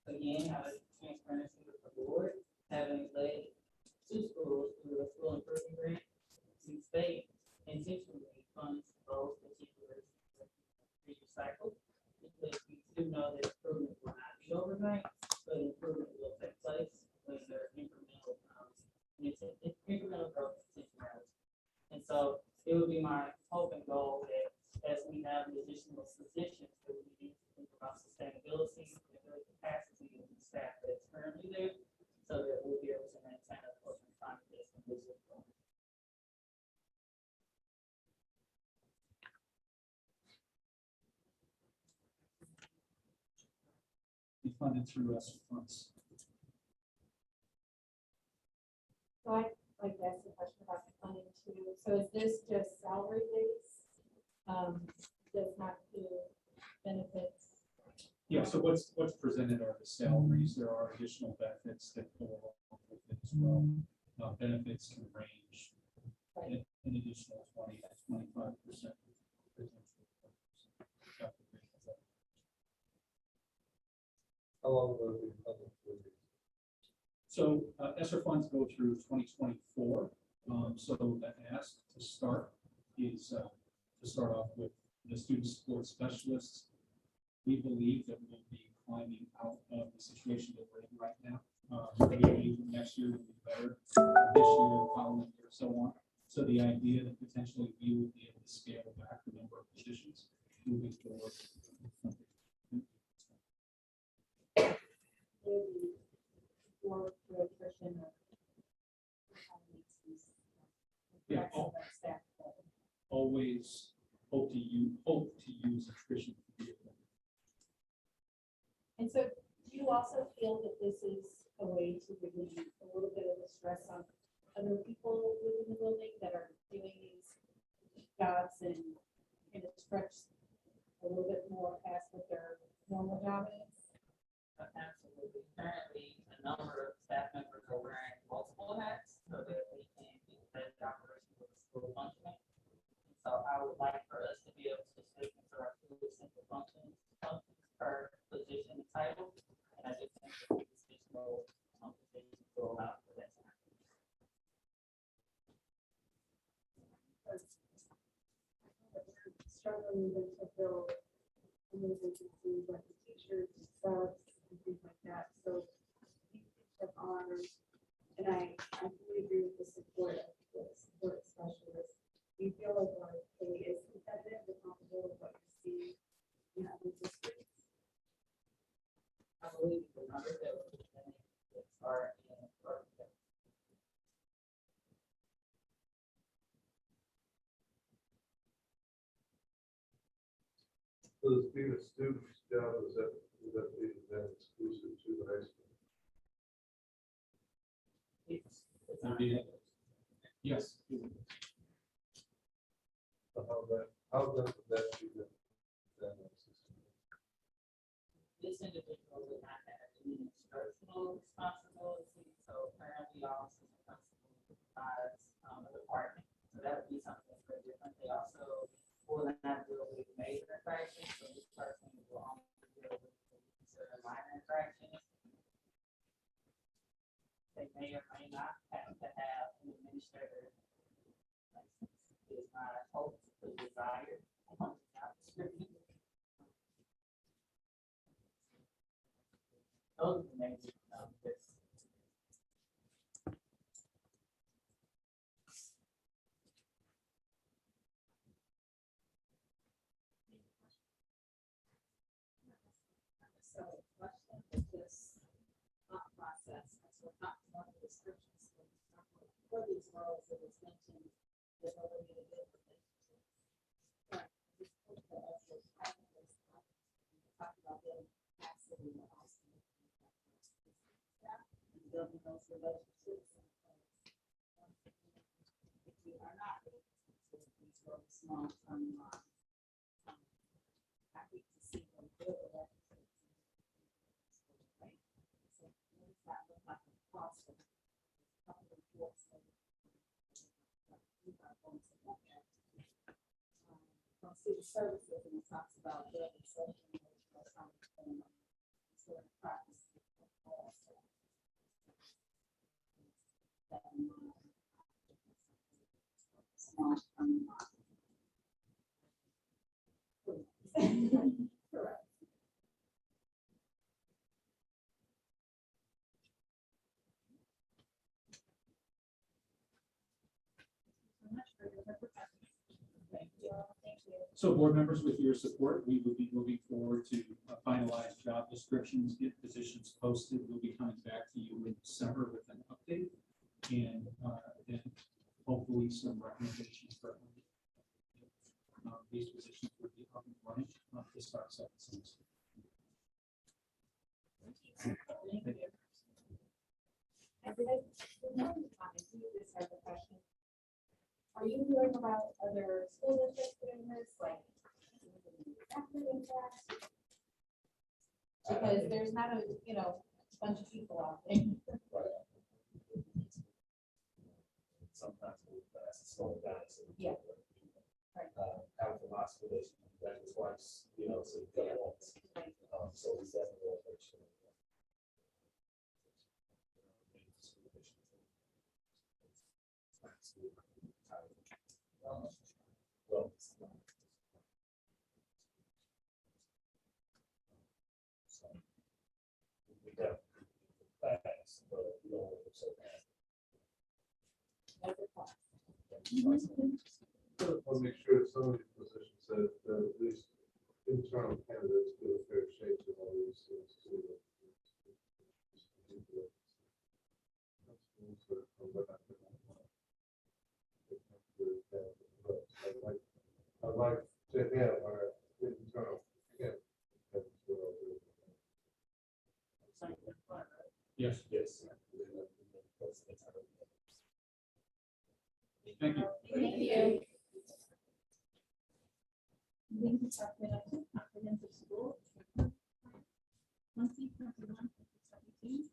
Again, having transparency with the board, having led two schools through a school improvement grant, the state intentionally funds those particular cycles because we do know that improvement will not be overnight, but improvement will take place when there's incremental growth intentionality. And so it would be my hope and goal that as we have the additional positions, that we need to think about sustainability and the capacity of the staff that's currently there, so that we'll be able to maintain a close contact and visit. Be funded through ESSER funds. So I'd like to ask a question about the funding too. So is this just salary based? Does not do benefits? Yeah, so what's presented are the salaries. There are additional benefits that go along with it as well. Benefits can range an additional 20 to 25%. How long will it be funded for? So ESSER funds go through 2024. So the ask to start is to start off with the student support specialists. We believe that we'll be climbing out of the situation that we're in right now. Maybe next year will be better, this year, following year, so on. So the idea that potentially we will be able to scale back the number of positions moving forward. Or through attrition or Yeah, always hope to use attrition to be able. And so do you also feel that this is a way to relieve a little bit of the stress on other people within the building that are doing these jobs and kind of stretch a little bit more past what their normal job is? Absolutely. Currently, a number of staff members are wearing multiple hats so that we can keep the operation of the school functioning. So I would like for us to be able to stick into our two simple functions per position and title. And I just think that this additional position will allow for that to happen. Struggling even to fill any vacancies like the teachers, subs, and things like that. So we took on, and I fully agree with the support of the support specialist. We feel like our pay is competitive and comparable with what you see in other districts. I believe the numbers that we're presenting are in our. So this being a student's job, is that be then exclusive to the high school? Yes. So how does that be then? This individual would not have any instructional responsibility, so currently also the principal provides a department, so that would be something very different. They also will not deal with major infractions, so this person will only deal with considered minor infractions. They may or may not have to have an administrator license. It is not hope to desire on the job description. Those are the major this. So not one of the descriptions. For these roles, it was mentioned the ability to build relationships. But this book that also talk about building capacity and also and building those relationships. If we are not able to these roles long-term lives, I hate to see them build relationships. Right? So what does that look like in the process? Couple of books that we are going to look at. From city services, and it talks about building social and emotional sort of practice. Correct. So board members, with your support, we would be moving forward to finalize job descriptions, get positions posted. We'll be coming back to you in December with an update and then hopefully some recommendations for these positions would be up and running to start second semester. Are you hearing about other school districts doing this, like? Because there's not a, bunch of people out there. Sometimes we slow it down. So Yeah. Have the last relation, that was twice, so you got once. So we definitely want to make sure. Well, so we definitely fast, but we don't want to so fast. I'll make sure some of these positions that at least internal candidates do a fair shake to all these things too. I'd like to have our internal candidates. Yes. Yes. Thank you. Thank you. Link to comprehensive school. 2021-2022.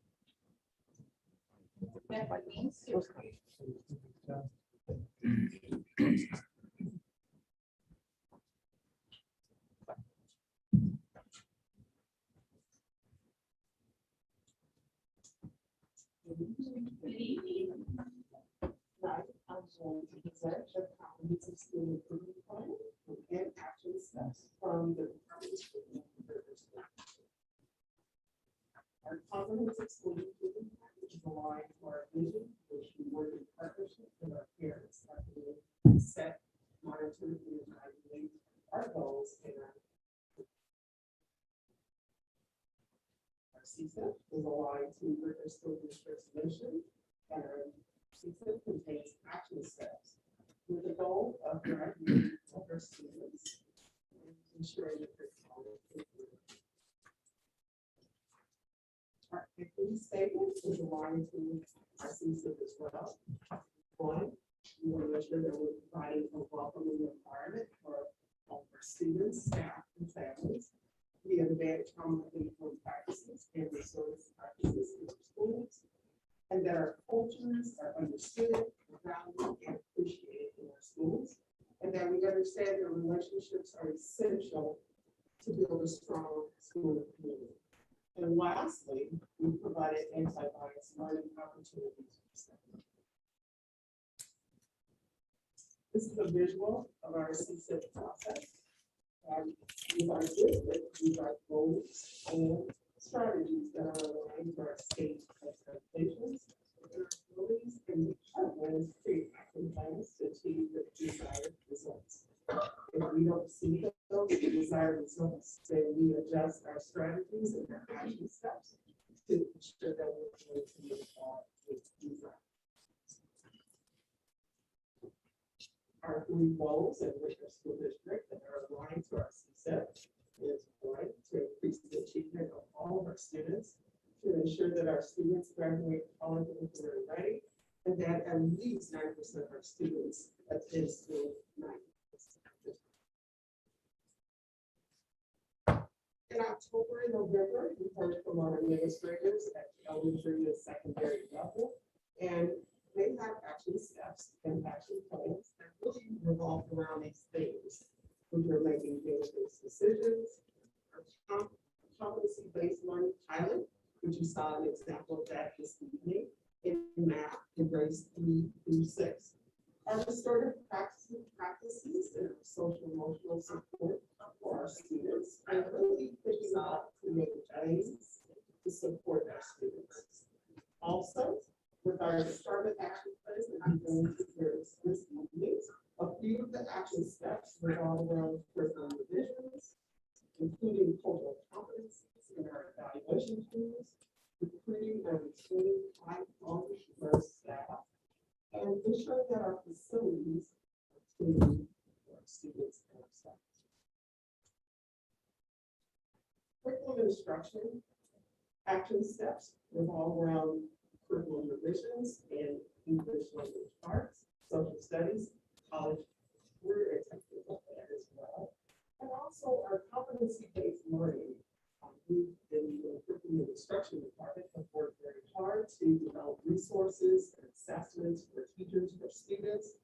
That by me. Good evening. I'm going to present the comprehensive school improvement plan and action steps from the Department of School Improvement. Our comprehensive school improvement plan, which is aligned to our vision, which we work in partnership with our parents, that we set, monitor, and evaluate our goals and our CSEP is aligned to River School District's mission, and our CSEP contains action steps with the goal of graduating our students and ensuring that they're quality. Our equity statement is aligned to our CSEP as well. One, we want to make sure that we're providing a welcoming environment for all of our students, staff, and families. We have advanced trauma informed practices and resource practices in our schools, and that our cultures are understood, valued, and appreciated in our schools, and that we understand that relationships are essential to build a strong school community. And lastly, we provided anti-bias learning opportunities for staff. This is a visual of our CSIP process. These are districts, these are goals and strategies that are aligned to our state expectations, and our abilities and departments create action plans to achieve the desired results. If we don't see those desired results, then we adjust our strategies and our action steps to ensure that we're going to move on with these our three goals in which our school district that are aligned to our CSEP is one, to increase the achievement of all of our students, to ensure that our students graduate college and career ready, and that at least 9% of our students attend school 9%. In October and November, we heard from our administrators at the elementary and secondary level, and they have action steps and action plans that really revolve around these things. We are making daily-based decisions, our competency-based learning pilot, which you saw an example of that this evening in math in grades 3 through 6. Our restorative practices and social emotional support for our students, and really thinking about creative ways to support our students. Also, with our department action plans that I'm going to hear this evening, a few of the action steps revolve around curriculum revisions, including cultural competencies in our evaluation tools, recruiting and retaining high-quality diverse staff, and ensuring that our facilities are clean for our students and our staff. Curriculum instruction action steps revolve around curriculum revisions in English language arts, social studies, college, career, and technical ed as well. And also our competency-based learning. We've been in the curriculum instruction department have worked very hard to develop resources and assessments for teachers, for students,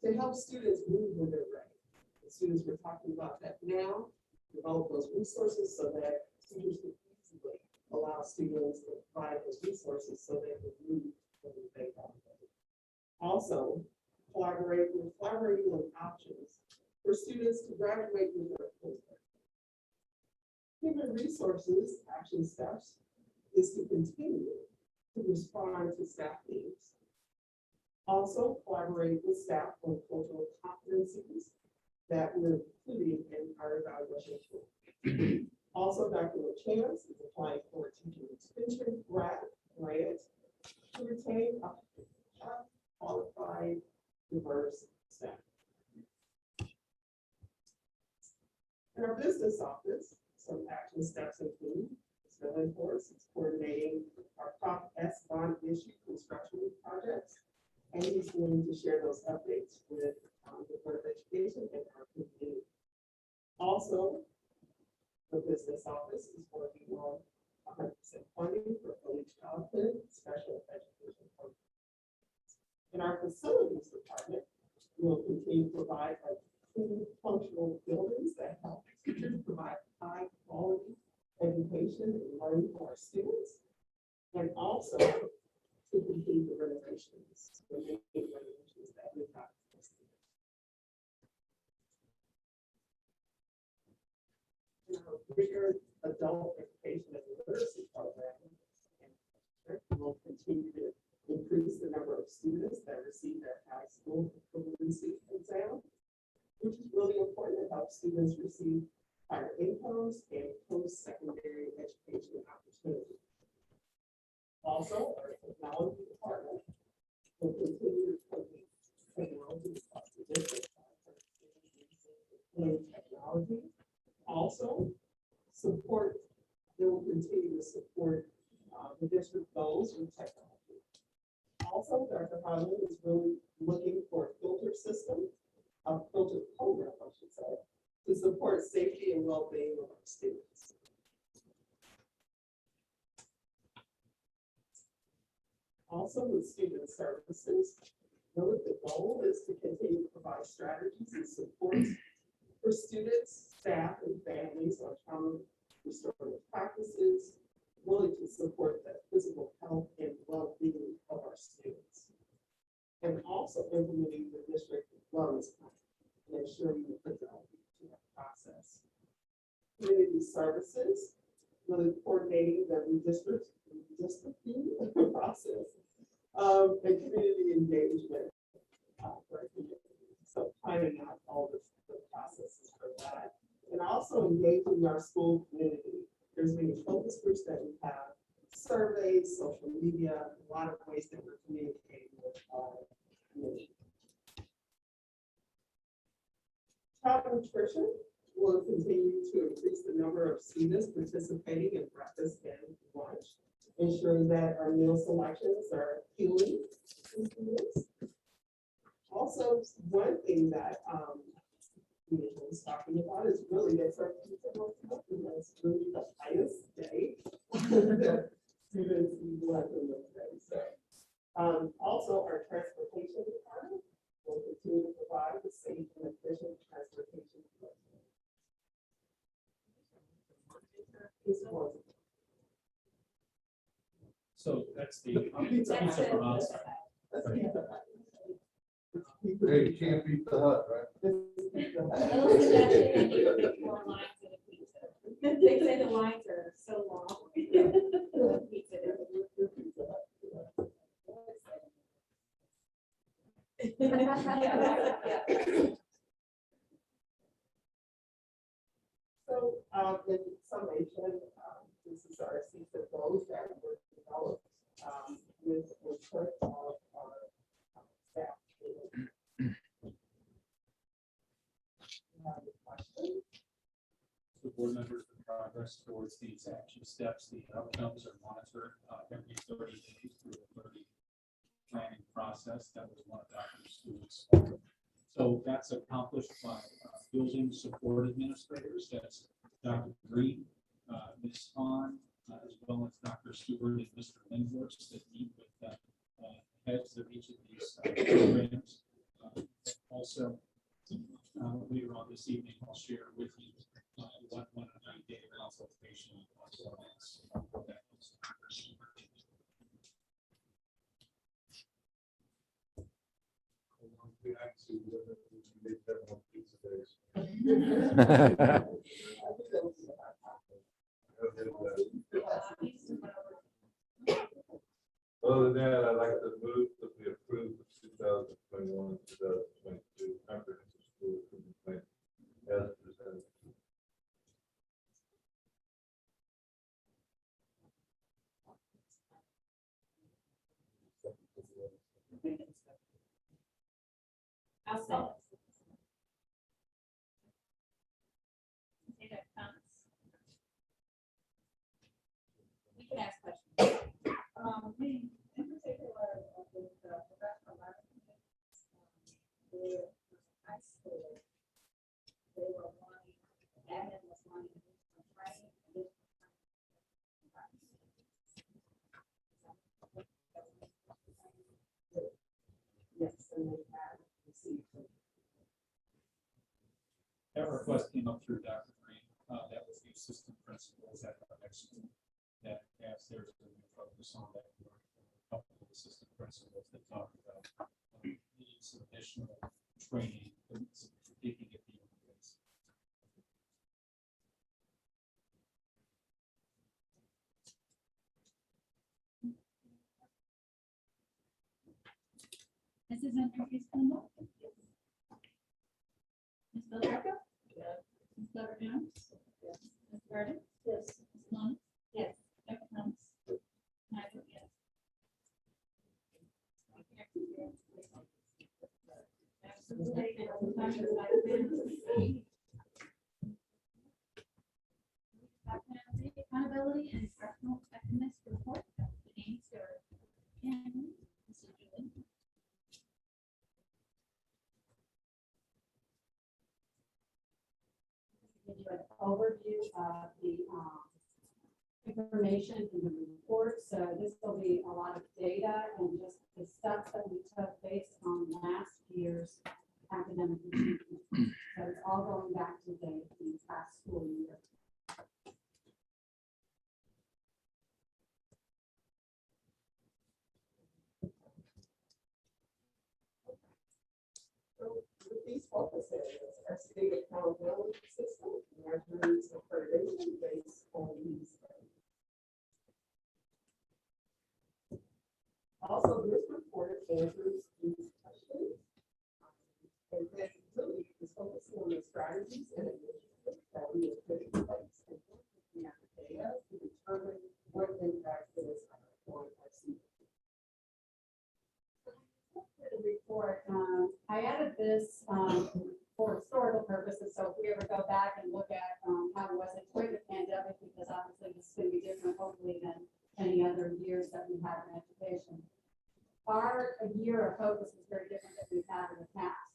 to help students move when they're ready. The students we're talking about that now, develop those resources so that teachers can easily allow students to provide those resources so they can move when they are ready. Also, collaborating on options for students to graduate with their coursework. Human resources action steps is to continue to respond to staff needs. Also, collaborate with staff on cultural competencies that we're including in our evaluation tool. Also, Dr. LaChance is applying for a teaching extension grant to retain a qualified, diverse staff. In our business office, some action steps include, it's really important, it's coordinating our Prop S bond issue construction projects, and he's going to share those updates with the Board of Education and our community. Also, the business office is working on 100% funding for early childhood special education programs. In our facilities department, we'll continue to provide our clean, functional buildings that help teachers provide high quality education and learning for our students, and also to complete the renovations, the main renovations that we've got. Bigger adult education and literacy program will continue to increase the number of students that receive their high school equivalency exam, which is really important to help students receive higher incomes and post-secondary education opportunities. Also, our technology department will continue to put technology across the district in technology. Also, they will continue to support the district goals with technology. Also, Dr. Harlan is really looking for a filter system, a filter program, I should say, to support safety and well-being of our students. Also, with student services, really the goal is to continue to provide strategies and support for students, staff, and families on trauma restorative practices, really to support the physical health and well-being of our students. And also implementing the district wellness plan and ensuring the fidelity to that process. Community services, really coordinating the redistricting process and community engagement for our community. So finding out all the processes for that. And also engaging our school community. There's many focus groups that we have surveys, social media, a lot of ways that we're communicating with our community. Child nutrition will continue to increase the number of students participating in breakfast and lunch, ensuring that our meal selections are appealing to students. Also, one thing that was talking about is really that's our pizza most healthy. That's really the highest day that students eat lunch in those days. So, also our transportation department will continue to provide the safe and efficient transportation. So that's the pizza from outside. Hey, you can't beat the hut, right? They say the lines are so long. So, in summation, this is our CESA goals that were developed with input of our staff. Questions? The board members, the progress towards these action steps, the outcomes are monitored every 30 days through a 30 planning process. That was one of Dr. Stewart's. So that's accomplished by building support administrators. That's Dr. Green, Ms. Hahn, as well as Dr. Stewart and Mr. Lindhurst that meet with heads of each of these programs. Also, later on this evening, I'll share with you one 90-day consultation on formats. We actually made that one pizza days. Other than that, I'd like to move that we approve the 2021-2022 comprehensive school improvement plan as presented. I'll say it. Any other comments? You can ask questions. In particular, with the professional learning, the high school, they were wanting, admin was wanting to do some training. Yes, and they have received it. That request came up through Dr. Green. That was the assistant principals at our next school that asked theirs to focus on that. Work. A couple of assistant principals that talked about needing some additional training for taking it beyond this. Mrs. Enriquez Pinto? Ms. Beltran? Yes. Ms. Glover Jones? Yes. Ms. Burden? Yes. Ms. Lund? Yes. Dr. Thomas? And I vote yes. Accountability and instructional effectiveness report. The names are Ken, Mrs. Julie. Give you an overview of the information in the report. So this will be a lot of data and just the steps that we took based on last year's academic achievement. So it's all going back to the past school year. So with these focus areas, our state accountability system measures accreditation based on these areas. Also, this report answers these questions. And then really is focusing on the strategies and initiatives that we have put in place and looking at the data to determine what impact it for historical purposes. So if we ever go back and look at how it was during the pandemic, because obviously this is going to be different hopefully than any other years that we had in education. Our year of focus was very different than we've had in the past.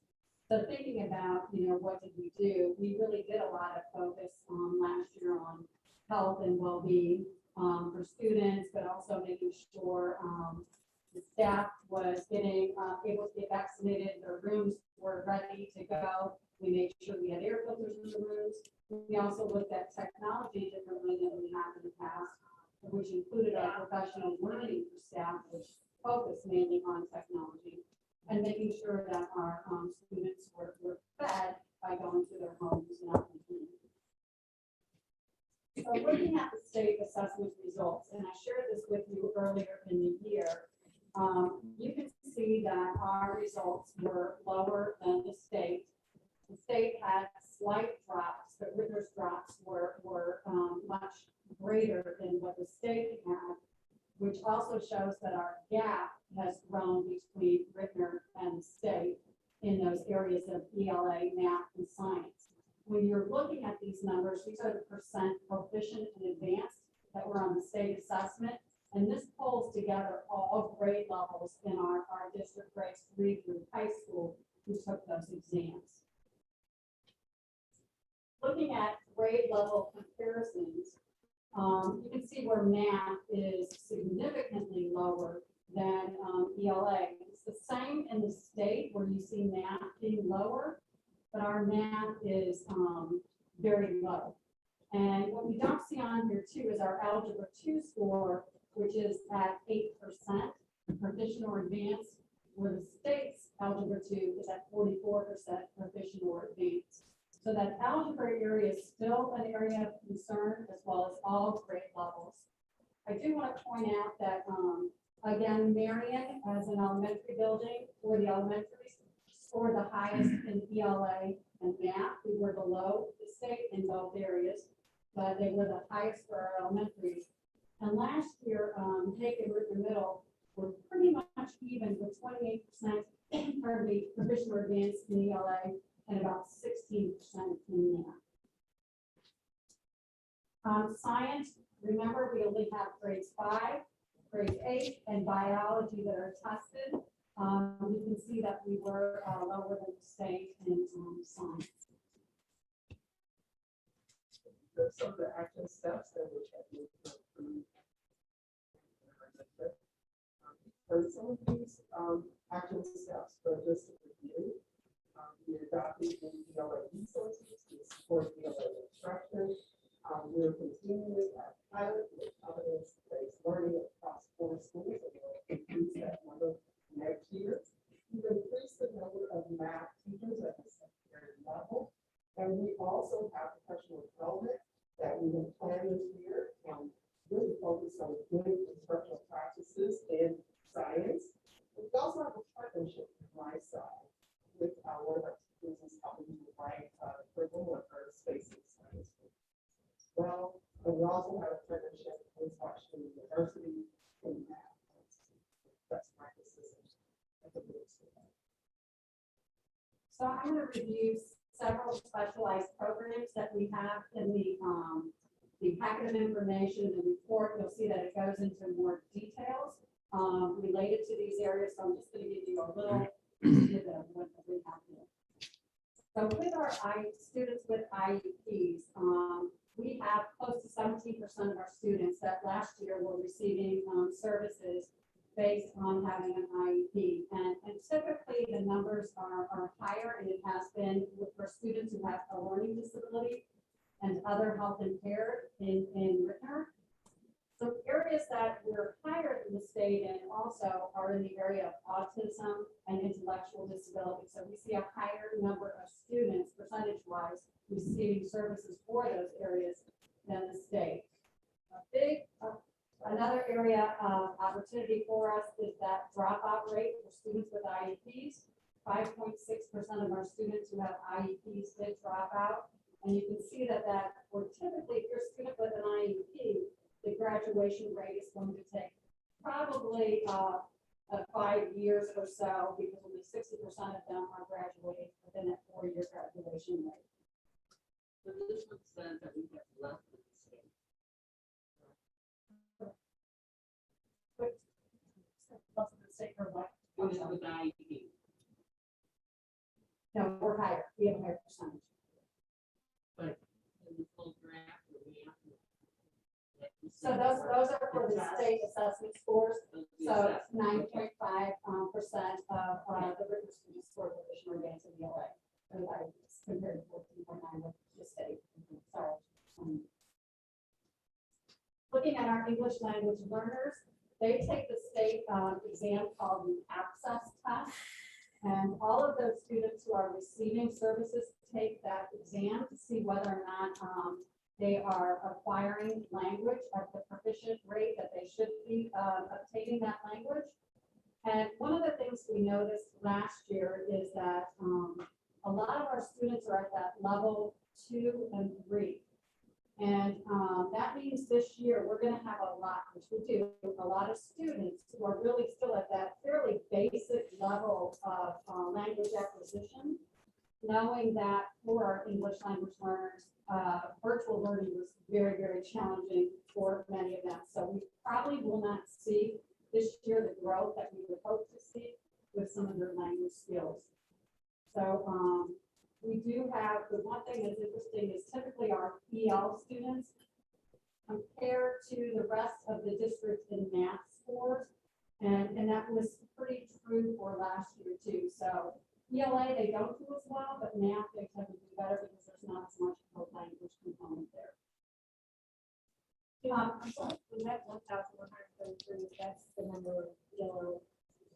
So thinking about, what did we do? We really did a lot of focus last year on health and well-being for students, but also making sure the staff was getting able to get vaccinated. Their rooms were ready to go. We made sure we had air filters in the rooms. We also looked at technology differently than we have in the past, which included our professional learning for staff, which focused mainly on technology, and making sure that our students were fed by going to their homes and out in the community. So looking at the state assessment results, and I shared this with you earlier in the year, you can see that our results were lower than the state. The state had slight drops, but Ritenour's drops were much greater than what the state had, which also shows that our gap has grown between Ritenour and the state in those areas of ELA, math, and science. When you're looking at these numbers, these are the percent proficient and advanced that were on the state assessment. And this pulls together all grade levels in our district grades 3 through high school who took those exams. Looking at grade level comparisons, you can see where math is significantly lower than ELA. It's the same in the state where you see math being lower, but our math is very low. And what we don't see on here too is our Algebra 2 score, which is at 8%, proficient or advanced, where the state's Algebra 2 is at 44% proficient or advanced. So that algebra area is still an area of concern, as well as all grade levels. I do want to point out that, again, Marion, as an elementary building, for the elementary, scored the highest in ELA and math. We were below the state in both areas, but they were the highest for our elementaries. And last year, Hake and Ritenour Middle were pretty much even with 28% proficient or advanced in ELA and about 16% in math. Science, remember, we only have grades 5, grade 8, and biology that are tested. You can see that we were lower than the state in science. Some of the action steps that we have to improve. And some of these action steps are just to review. We adopted the ELA resources to support ELA instruction. We're continuing our pilot with evidence-based learning across 4 schools, and we'll increase that number next year. We've increased the number of math teachers at the secondary level, and we also have professional development that we have planned this year, really focus on good instructional practices in science. We also have a partnership with my side with one of our teachers is helping to write curriculum or spaces science as well. And we also have a partnership with Washington University in math. Best practices at the middle school. So I'm going to review several specialized programs that we have in the packet of information in the report. You'll see that it goes into more details related to these areas. So I'm just going to give you a little snippet of what we have here. So with our students with IEPs, we have close to 17% of our students that last year were receiving services based on having an IEP. And typically the numbers are higher, and it has been for students who have a learning disability and other health impaired in Ritenour. So areas that were higher than the state and also are in the area of autism and intellectual disability. So we see a higher number of students percentage-wise receiving services for those areas than the state. Another area of opportunity for us is that dropout rate for students with IEPs. 5.6% of our students who have IEPs did drop out. And you can see that for typically, if you're a student with an IEP, the graduation rate is going to take probably 5 years or so, because only 60% of them are graduating within that 4-year graduation rate. So this one says that we have less than the state. Less than the state or what? What is with IEP? No, we're higher. We have a higher percentage. But in the full draft, we have to. So those are for the state assessment scores. So 9.5% of the written student score division remains in the LA. Compared to 14.9 with the state. Sorry. Looking at our English language learners, they take the state exam called the access test. And all of those students who are receiving services take that exam to see whether or not they are acquiring language at the proficient rate that they should be obtaining that language. And one of the things we noticed last year is that a lot of our students are at that level 2 and 3. And that means this year we're going to have a lot, which we do, a lot of students who are really still at that fairly basic level of language acquisition, knowing that for our English language learners, virtual learning was very, very challenging for many of them. So we probably will not see this year the growth that we would hope to see with some of their language skills. So we do have, the one thing that's interesting is typically our EL students compared to the rest of the district in math scores. And that was pretty true for last year too. So ELA, they don't do as well, but math, they tend to do better because there's not as much of a language component there. I'm sorry, we have 1,133, that's the number of yellow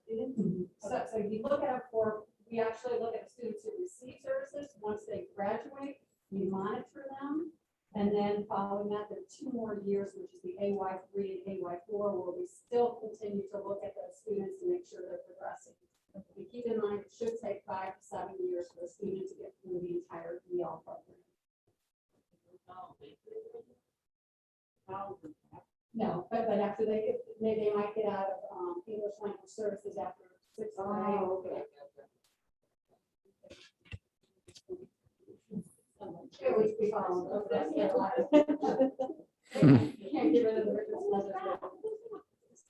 students. So you look at it for, we actually look at the students who receive services. Once they graduate, we monitor them. And then following that, there are 2 more years, which is the AY3 and AY4, where we still continue to look at those students to make sure they're progressing. We keep in mind, it should take 5 to 7 years for a student to get through the entire EL program. No, but after they might get out of English language services after 6 months. Oh, okay. We follow this. Can't get rid of the written letters.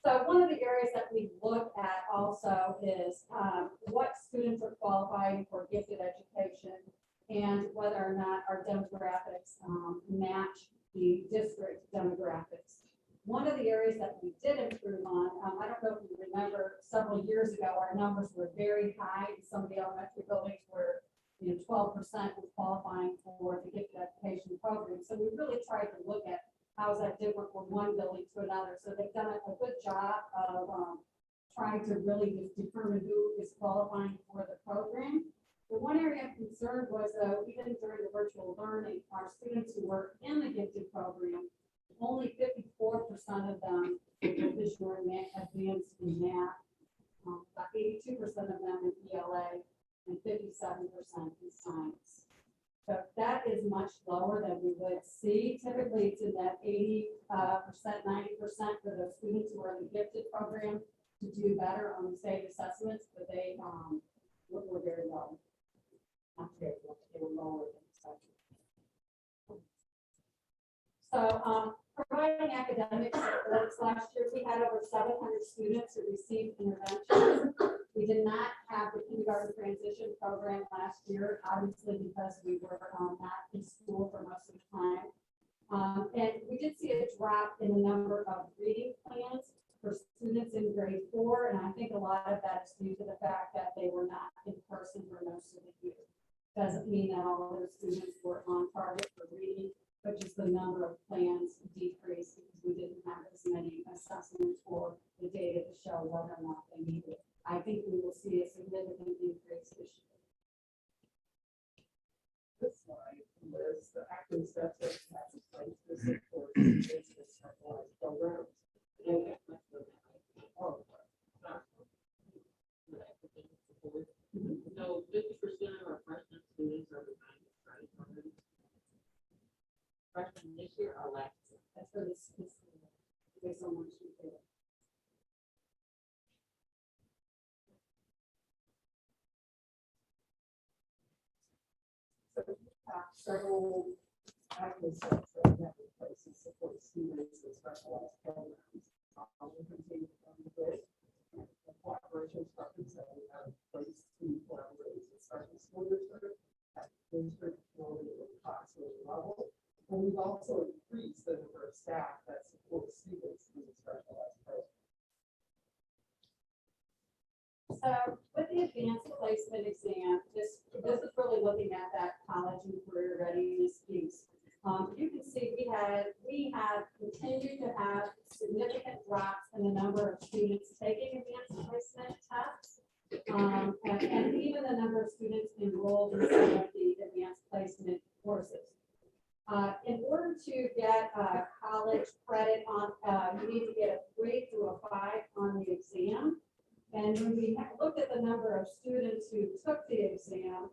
So one of the areas that we look at also is what students are qualifying for gifted education and whether or not our demographics match the district demographics. One of the areas that we did improve on, I don't know if you remember, several years ago, our numbers were very high. Some of the elementary buildings were 12% was qualifying for the gifted education program. So we really tried to look at how is that different from one building to another. So they've done a good job of trying to really determine who is qualifying for the program. The one area of concern was even during the virtual learning, our students who were in the gifted program, only 54% of them were proficient or advanced in math, about 82% of them in ELA, and 57% in science. So that is much lower than we would see. Typically, it's in that 80%, 90% for those students who are in the gifted program to do better on the state assessments, but they were very low. Not very low, they were lower than expected. So providing academic supports last year, we had over 700 students who received interventions. We did not have the kindergarten transition program last year, obviously because we were not in school for most of the time. And we did see a drop in the number of reading plans for students in grade 4. And I think a lot of that is due to the fact that they were not in person for most of the year. Doesn't mean that all of those students were on target for reading, but just the number of plans decreased because we didn't have as many assessments or the data to show whether or not they needed it. I think we will see a significant increase this year. This slide lists the active steps that have in place to support this program. So 50% of our freshman students are behind the credit already. Freshmen this year are last year. That's for this based on what you did. Several active steps that we have in place to support students with specialized programs. We continue to fund this and the cooperation structures that we have in place to collaborate with special school district at district building and classroom level. And we've also increased the number of staff that support students in the specialized program. So with the advanced placement exam, this is really looking at that college and career readiness piece. You can see we have continued to have significant drops in the number of students taking advanced placement tests. And even the number of students enrolled in some of the advanced placement courses. In order to get college credit on, you need to get a 3 through a 5 on the exam. And when we looked at the number of students who took the exam,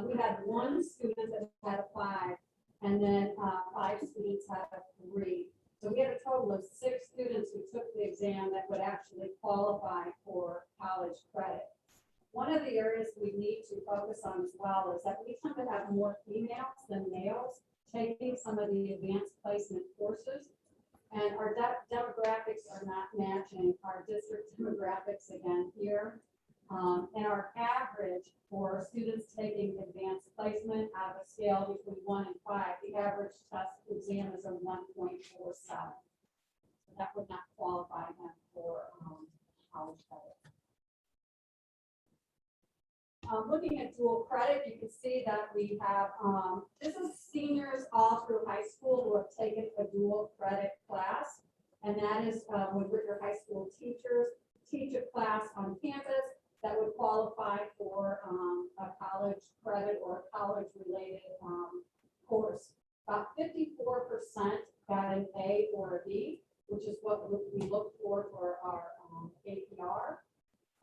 we had 1 student that had a 5, and then 5 students had a 3. So we had a total of 6 students who took the exam that would actually qualify for college credit. One of the areas we need to focus on as well is that we tend to have more females than males taking some of the advanced placement courses. And our demographics are not matching our district demographics again here. And our average for students taking advanced placement out of a scale between 1 and 5, the average test exam is a 1.47. So that would not qualify them for college credit. Looking at dual credit, you can see that we have, this is seniors all through high school who have taken a dual credit class. And that is when your high school teachers teach a class on campus that would qualify for a college credit or a college related course. About 54% got an A or a B, which is what we look for our APR.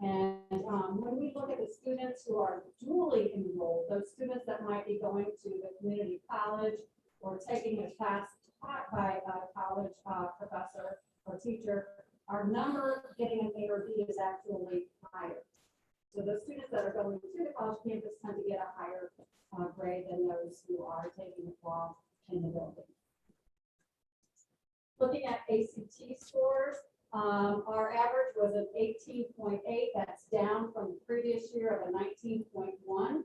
And when we look at the students who are dually enrolled, those students that might be going to the community college or taking a class taught by a college professor or teacher, our number getting an A or B is actually higher. So those students that are going to the college campus tend to get a higher grade than those who are taking the class in the building. Looking at ACT scores, our average was an 18.8. That's down from the previous year of a 19.1.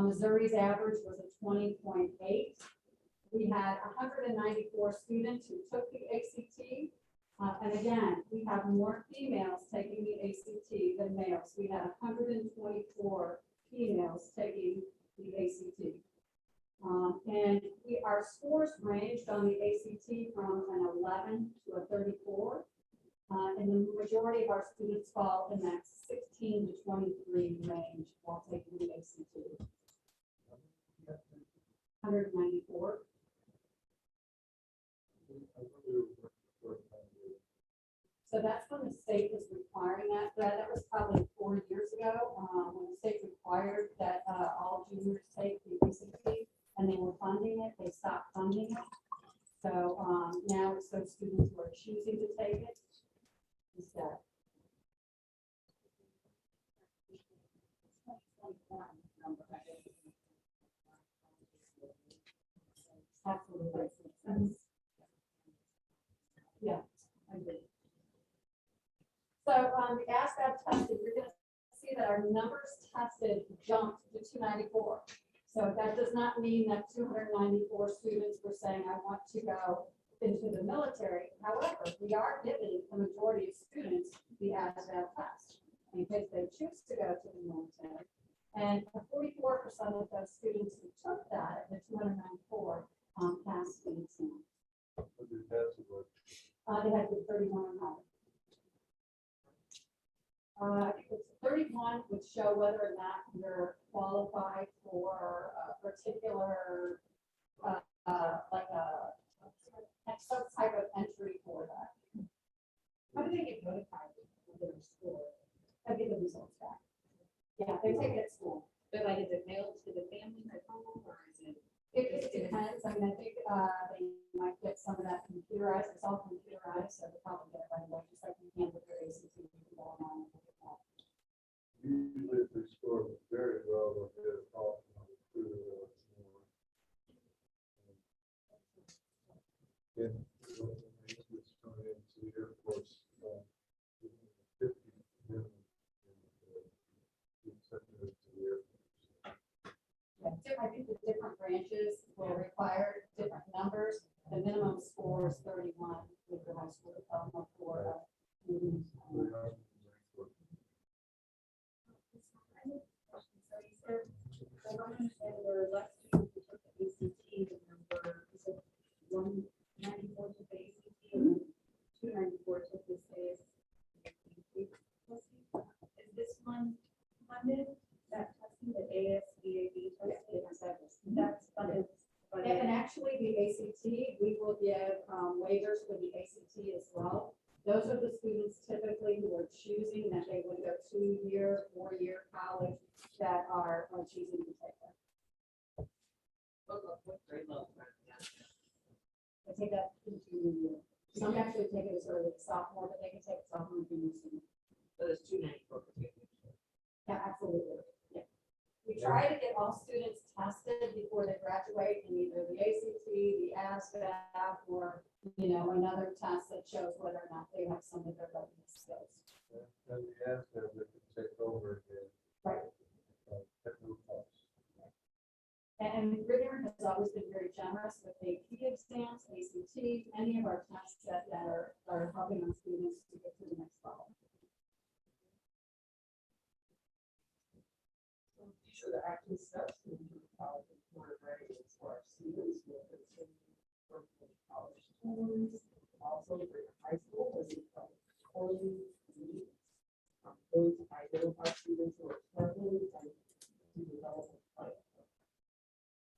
Missouri's average was a 20.8. We had 194 students who took the ACT. And again, we have more females taking the ACT than males. We had 124 females taking the ACT. And our scores ranged on the ACT from an 11 to a 34. And the majority of our students fall in that 16 to 23 range while taking the ACT. 194. So that's when the state was requiring that. That was probably 4 years ago when the state required that all juniors take the ACT, and they were funding it. They stopped funding it. So now it's those students who are choosing to take it instead. Absolutely. Yeah, I agree. So the ASVAB tested, you're going to see that our numbers tested jumped to 294. So that does not mean that 294 students were saying, I want to go into the military. However, we are giving the majority of students the ASVAB test in case they choose to go to the military. And 44% of those students who took that, the 294, passed the exam. They had to be 31 or higher. I think it's 31 would show whether or not you're qualified for a particular, some type of entry for that. How do they get notified of their score? I get the results back. Yeah, they take it at school. But like, is it mailed to the family at home, or is it? It depends. I mean, I think they might get some of that computerized. It's all computerized, so they probably get it right away, just like you can with your ACT. You can go online and look at that. Usually if they score very well, they'll get a call from the recruiter. think the different branches will require different numbers. The minimum score is 31 with the high school diploma for. I don't understand where last students who took the ACT, the number, is it 194 took the ACT and 294 took this AS? Is this one funded, that testing, the ASVAB testing? That's funded. And actually, the ACT, we will give waivers for the ACT as well. Those are the students typically who are choosing that they would go 2-year, 4-year college that are choosing to take that. What grade level? They take that in junior year. Some actually take it as early as sophomore, but they can take it sophomore and junior senior. So there's 294. Yeah, absolutely. Yeah. We try to get all students tested before they graduate in either the ACT, the ASVAB, or, another test that shows whether or not they have some of their readiness skills. And the answer that can take over again. Right. Technical costs. And Ritenour has always been very generous with AP exams, ACT, any of our tests that are helping our students to get to the next level. So these are the action steps in the college and career readiness for our students. We'll continue from college tours, also for high school, as we call it, quarterly meetings. Those identify students who are struggling and to develop a plan.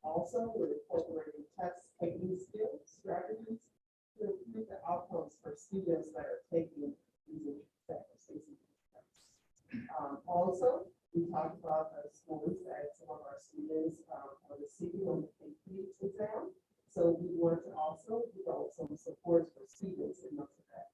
Also, we're incorporating test taking skills, strategies to improve the outcomes for students that are taking these tests. Also, we talked about the scores that some of our students are receiving on the AP exam. So we want to also develop some supports for students in most of that.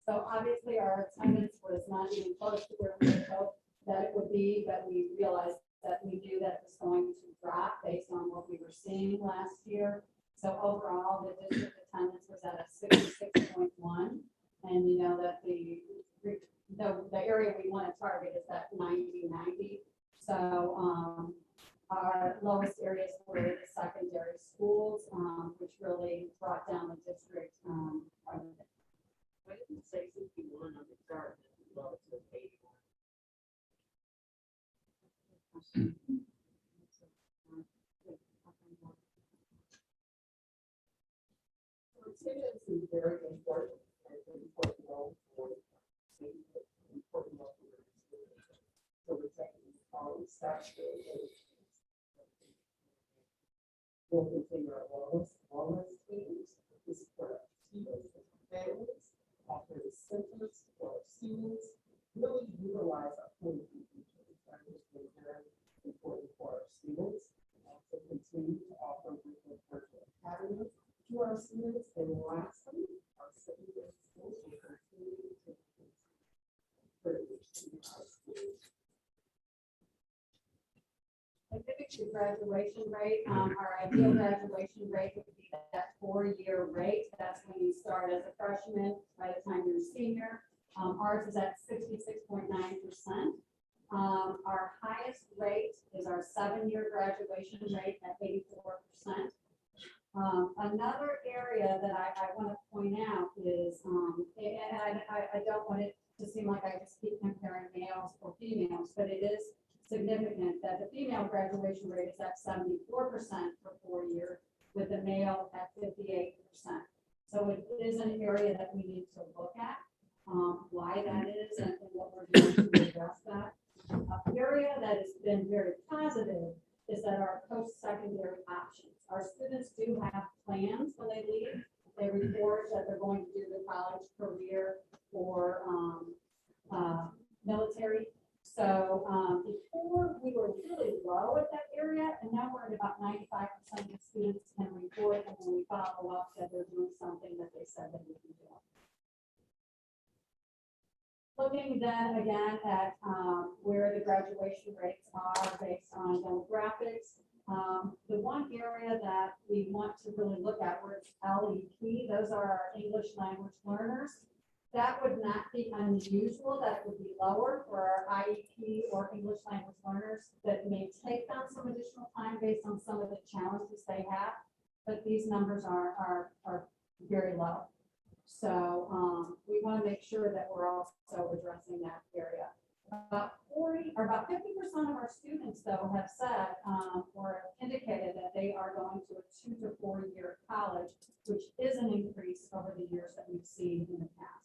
So obviously our attendance was not even close to where we had hoped that it would be, but we realized that we knew that it was going to drop based on what we were seeing last year. So overall, the district attendance was at a 66.1. And you know that the area we want to target is that 90. So our lowest areas were the secondary schools, which really brought down the district. Why didn't it say 61 on the chart? Well, it says 81. Attendance is very important. It's an important role for students, important role for students. So we're taking all the staff. We'll continue our wellness teams to support our students and families, offer incentives for our students, really utilize our 40 features. That has been very important for our students. Also continue to offer virtual academies to our students. And lastly, our secondary schools will continue to privilege to our schools. I think the graduation rate, our ideal graduation rate would be that 4-year rate. That's when you start as a freshman by the time you're a senior. Ours is at 66.9%. Our highest rate is our 7-year graduation rate at 84%. Another area that I want to point out is, and I don't want it to seem like I just keep comparing males or females, but it is significant that the female graduation rate is at 74% for 4 years, with the male at 58%. So it is an area that we need to look at, why that is and what we're doing to address that. An area that has been very positive is that our post-secondary options. Our students do have plans when they leave. They report that they're going to do the college career or military. So before we were really low at that area, and now we're at about 95% of the students can report, and when we follow up that they're doing something that they said they would be doing. Looking then again at where the graduation rates are based on demographics. The one area that we want to really look at where it's LEP, those are our English language learners. that would not be unusual, that would be lower for our IEP or English language learners that may take on some additional time based on some of the challenges they have. But these numbers are very low. So we want to make sure that we're also addressing that area. About 40 or about 50% of our students, though, have said or indicated that they are going to a 2 to 4 year college, which is an increase over the years that we've seen in the past.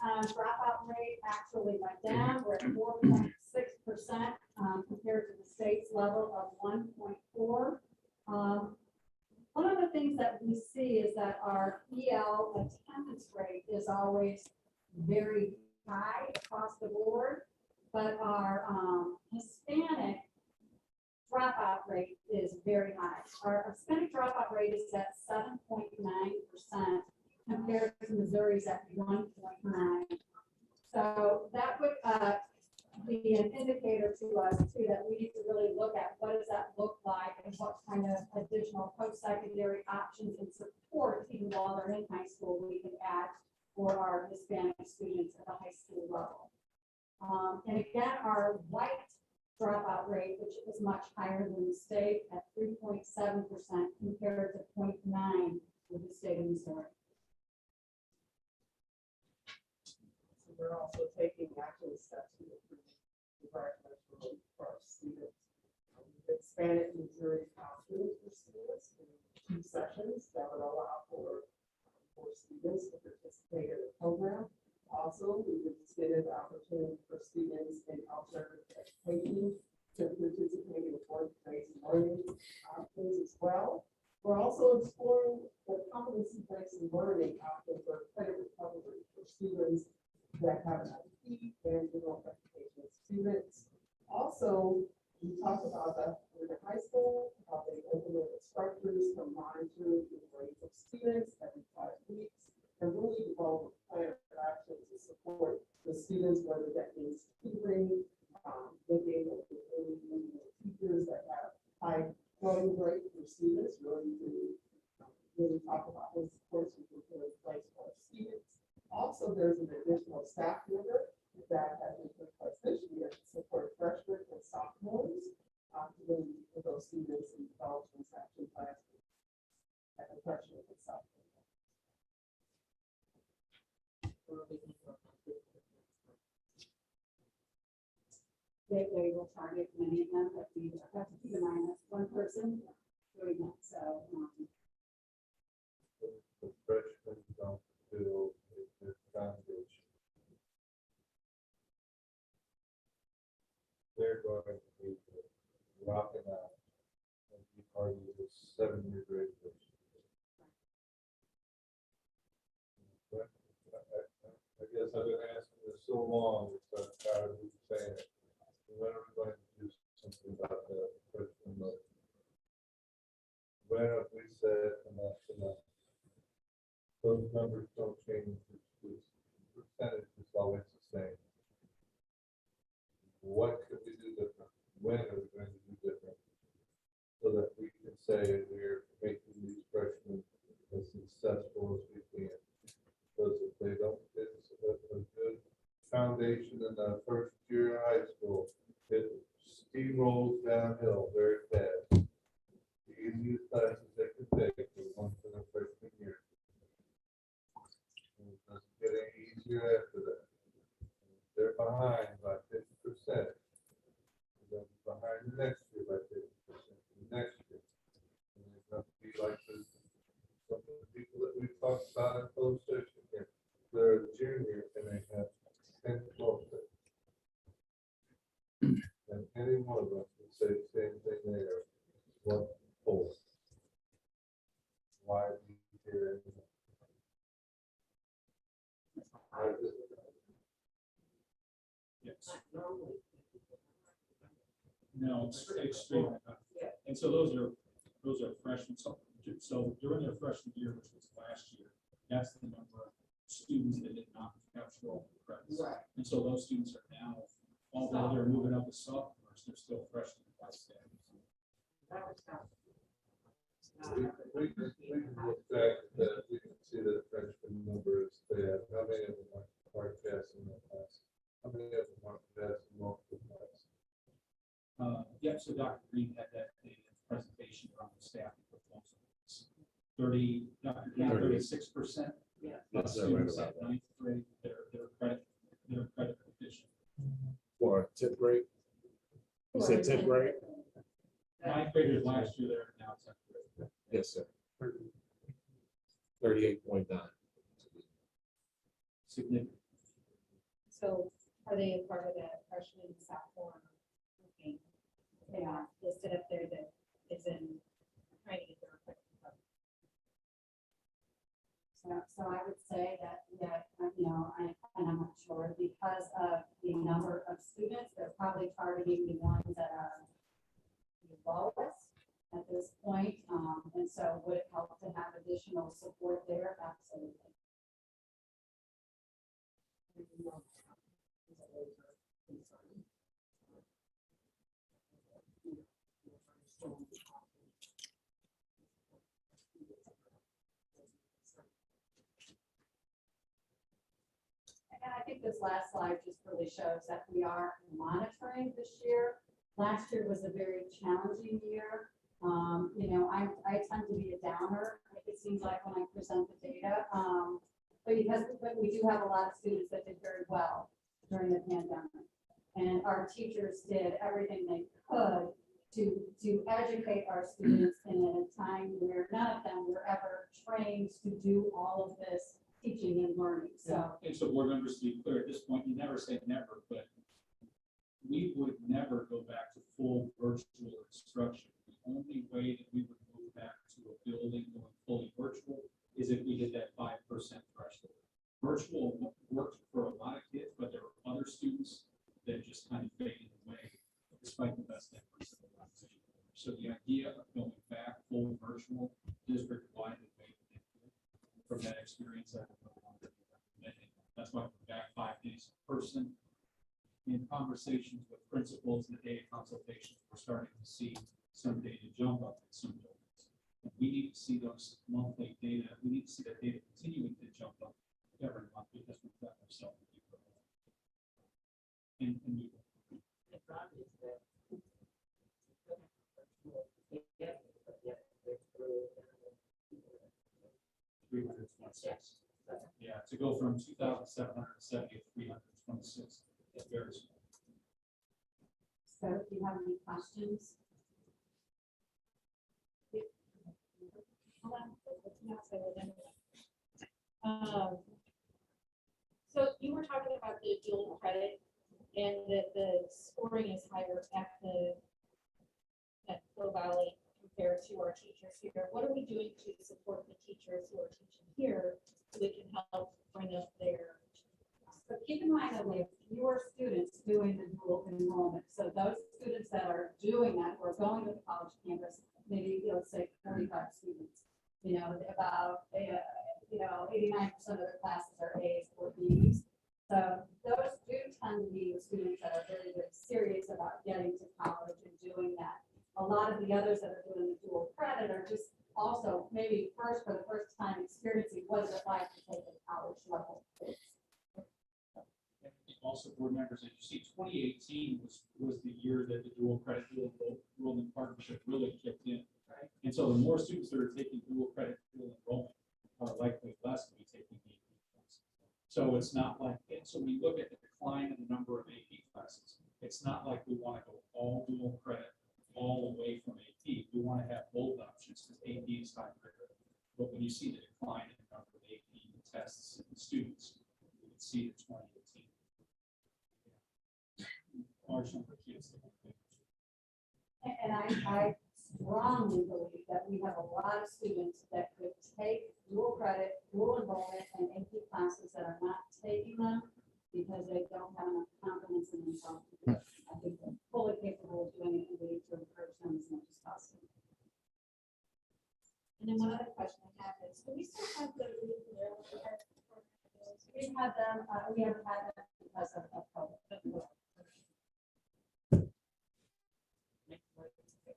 Dropout rate actually went down. We're at 4.6% compared to the state's level of 1.4. One of the things that we see is that our EL attendance rate is always very high across the board, but our Hispanic dropout rate is very high. Our Hispanic dropout rate is at 7.9% compared to Missouri's at 1.9. So that would be an indicator to us too that we need to really look at what does that look like and what kind of additional post-secondary options and support even while they're in high school we can add for our Hispanic students at the high school level. And again, our white dropout rate, which is much higher than the state at 3.7% compared to 0.9 with the state of Missouri. So we're also taking action steps to improve the graduation for our students. We've expanded Missouri's options for students in 2 sessions that would allow for students to participate in the program. Also, we've extended the opportunity for students in alternative education to participate in work-based learning options as well. We're also exploring the competency-based learning options for credit recovery for students that have an IEP and general education students. Also, we talked about that in the high school, how they implemented structures to monitor the grades of students every 5 weeks, and really develop a plan of action to support the students, whether that means tutoring, looking at the teachers that have high floating rate for students, really to really talk about those supports we can put in place for our students. Also, there's an additional staff member that has been put in place this year to support freshmen and sophomores to really for those students in development action plans at the freshman and sophomore. They will target many of them, but we have to keep in mind that's one person doing that. So The freshmen don't feel the foundation. They're going to be rocking out and be part of the 7-year graduation. I guess I've been asking this so long, so I'm tired of saying it. When are we going to do something about the freshman load? When have we said enough? Those numbers don't change. The percentage is always the same. What could we do different? When are we going to do different? So that we can say we're making these freshmen as successful as we can. Because if they don't get a good foundation in the first year of high school, it steamrolls downhill very fast. The easiest classes they can take are one for their freshman year. And it doesn't get any easier after that. They're behind by 50%. They'll be behind the next year by 50%. The next year. And they're going to be like some of the people that we've talked about in closed session here. They're a junior and they have 10, 12 days. And any one of us would say the same thing there. What for? Why do you care anymore? Yes. No, it's extremely high. And so those are freshmen. So during their freshman year, which was last year, that's the number of students that did not capture all the credits. Right. And so those students are now, although they're moving up as sophomores, they're still freshmen by standards. That was tough. We can look back at that. We can see that freshman number is bad. How many of them are passing the class? How many of them are passing multiple classes? Yeah, so Dr. Green had that data presentation around the staffing proposal. 36%. Yeah. Of students at ninth grade, their credit proficient. For 10th grade? You said 10th grade? Ninth graders last year, they're now 10th grade. Yes, sir. 38.9. Significant. So are they a part of that freshman, sophomore? Okay. They are listed up there that is in trying to get their equipment. So I would say that, I'm not sure, because of the number of students, they're probably targeting the ones that are the lowest at this point. And so would it help to have additional support there? Absolutely. And I think this last slide just really shows that we are monitoring this year. Last year was a very challenging year. I tend to be a downer, it seems like, when I present the data. But we do have a lot of students that did very well during the pandemic. And our teachers did everything they could to educate our students in a time where none of them were ever trained to do all of this teaching and learning. So, And so board members, to be clear, at this point, you never say never, but we would never go back to full virtual instruction. The only way that we would move back to a building going fully virtual is if we hit that 5% threshold. Virtual worked for a lot of kids, but there were other students that just kind of faded away despite the best efforts of the organization. So the idea of going back full virtual district-wide from that experience, I don't know. That's why we're back 5 days in person. In conversations with principals and the data consultations, we're starting to see some data jump up in some buildings. And we need to see those monthly data. We need to see that data continuing to jump up every month because we've got ourselves. And we will. The problem is that Yeah, to go from 2,770 to 326 is very small. so if you have any questions? So you were talking about the dual credit and that the scoring is higher at Flow Valley compared to our teachers here. What are we doing to support the teachers who are teaching here so we can help bring up their? So keep in mind that we have fewer students doing the dual enrollment. So those students that are doing that, who are going to the college campus, maybe, let's say 45 students, about, 89% of their classes are A's or B's. So those do tend to be the students that are very, very serious about getting to college and doing that. A lot of the others that are doing the dual credit are just also maybe for the first time experiencing what is it like to take a college level course. Also, board members, as you see, 2018 was the year that the dual credit dual enrollment partnership really kicked in. Right? And so the more students that are taking dual credit dual enrollment are likely less to be taking AP classes. So it's not like, so we look at the decline in the number of AP classes. It's not like we want to go all dual credit all away from AP. We want to have both options because AP is high rigor. But when you see the decline in the number of AP tests and students, you can see the 2018. Large number of kids. And I strongly believe that we have a lot of students that could take dual credit, dual enrollment, and AP classes that are not taking them because they don't have enough confidence in themselves. I think they're fully capable of doing it, and we need to encourage them as much as possible. And then one other question I have is, do we still have the We have them, we haven't had them because of COVID.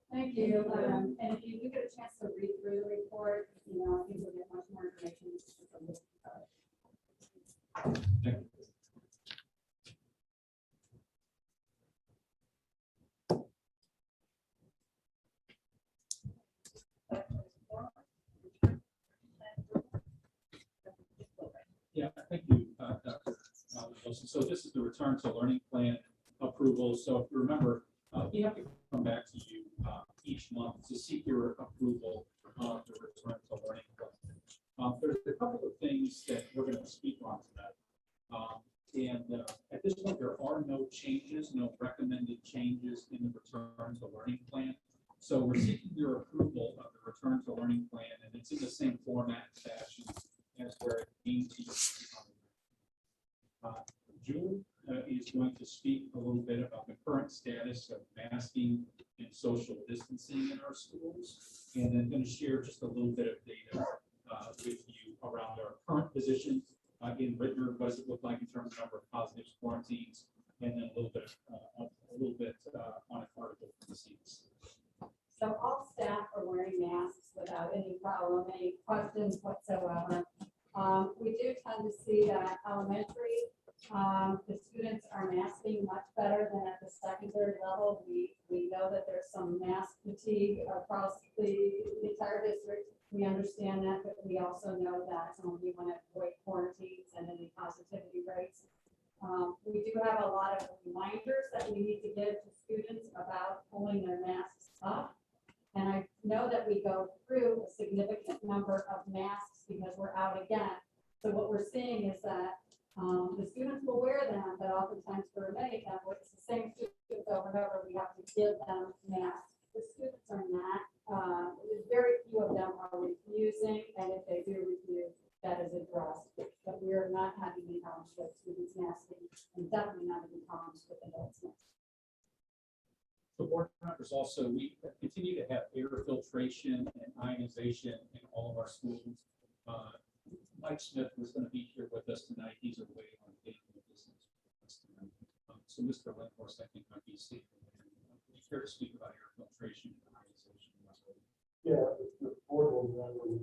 Thank you. And if you do get a chance to read through the report, I think you'll get much more information. Thank you. Yeah, thank you, Dr. Wilson. So this is the return to learning plan approval. So if you remember, we have to come back to you each month to seek your approval of the return to learning plan. There's a couple of things that we're going to speak on tonight. At this point, there are no changes, no recommended changes in the return to learning plan. So we're seeking your approval of the return to learning plan, and it's in the same format and fashion as where it came to you. Julie is going to speak a little bit about the current status of masking and social distancing in our schools, and then going to share just a little bit of data with you around our current position in Ritenour. What does it look like in terms of number of positives, quarantines, and then a little bit on an article from the CDC. So all staff are wearing masks without any problem, any questions whatsoever. We do tend to see that elementary, the students are masking much better than at the secondary level. We know that there's some mask fatigue across the entire district. We understand that, but we also know that we want to avoid quarantines and any positivity rates. We do have a lot of reminders that we need to give to students about pulling their masks up. And I know that we go through a significant number of masks because we're out again. So what we're seeing is that the students will wear them, but oftentimes for many of them, it's the same students over and over, we have to give them masks. The students are not, very few of them are refusing, and if they do refuse, that is addressed. But we are not having any problems with students masking, and definitely not any problems with adults masking. The board members also, we continue to have air filtration and ionization in all of our schools. Mike Smith was going to be here with us tonight. He's away on family business. So Mr. Linhorst, I think, might be safe. Would you care to speak about air filtration and ionization? Yeah, the board will remember we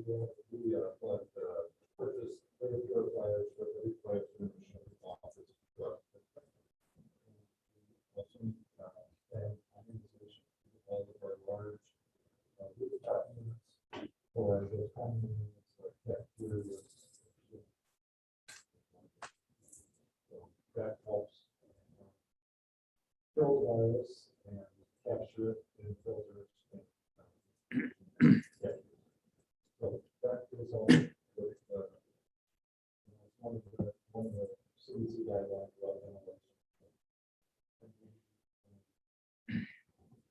purchased air purifiers for every classroom in the office. And ionization for all of our large rooftop units or the common units like cafeteria. So that helps kill virus and capture it in filters. So that is all with one of the CDC guidelines about ventilation.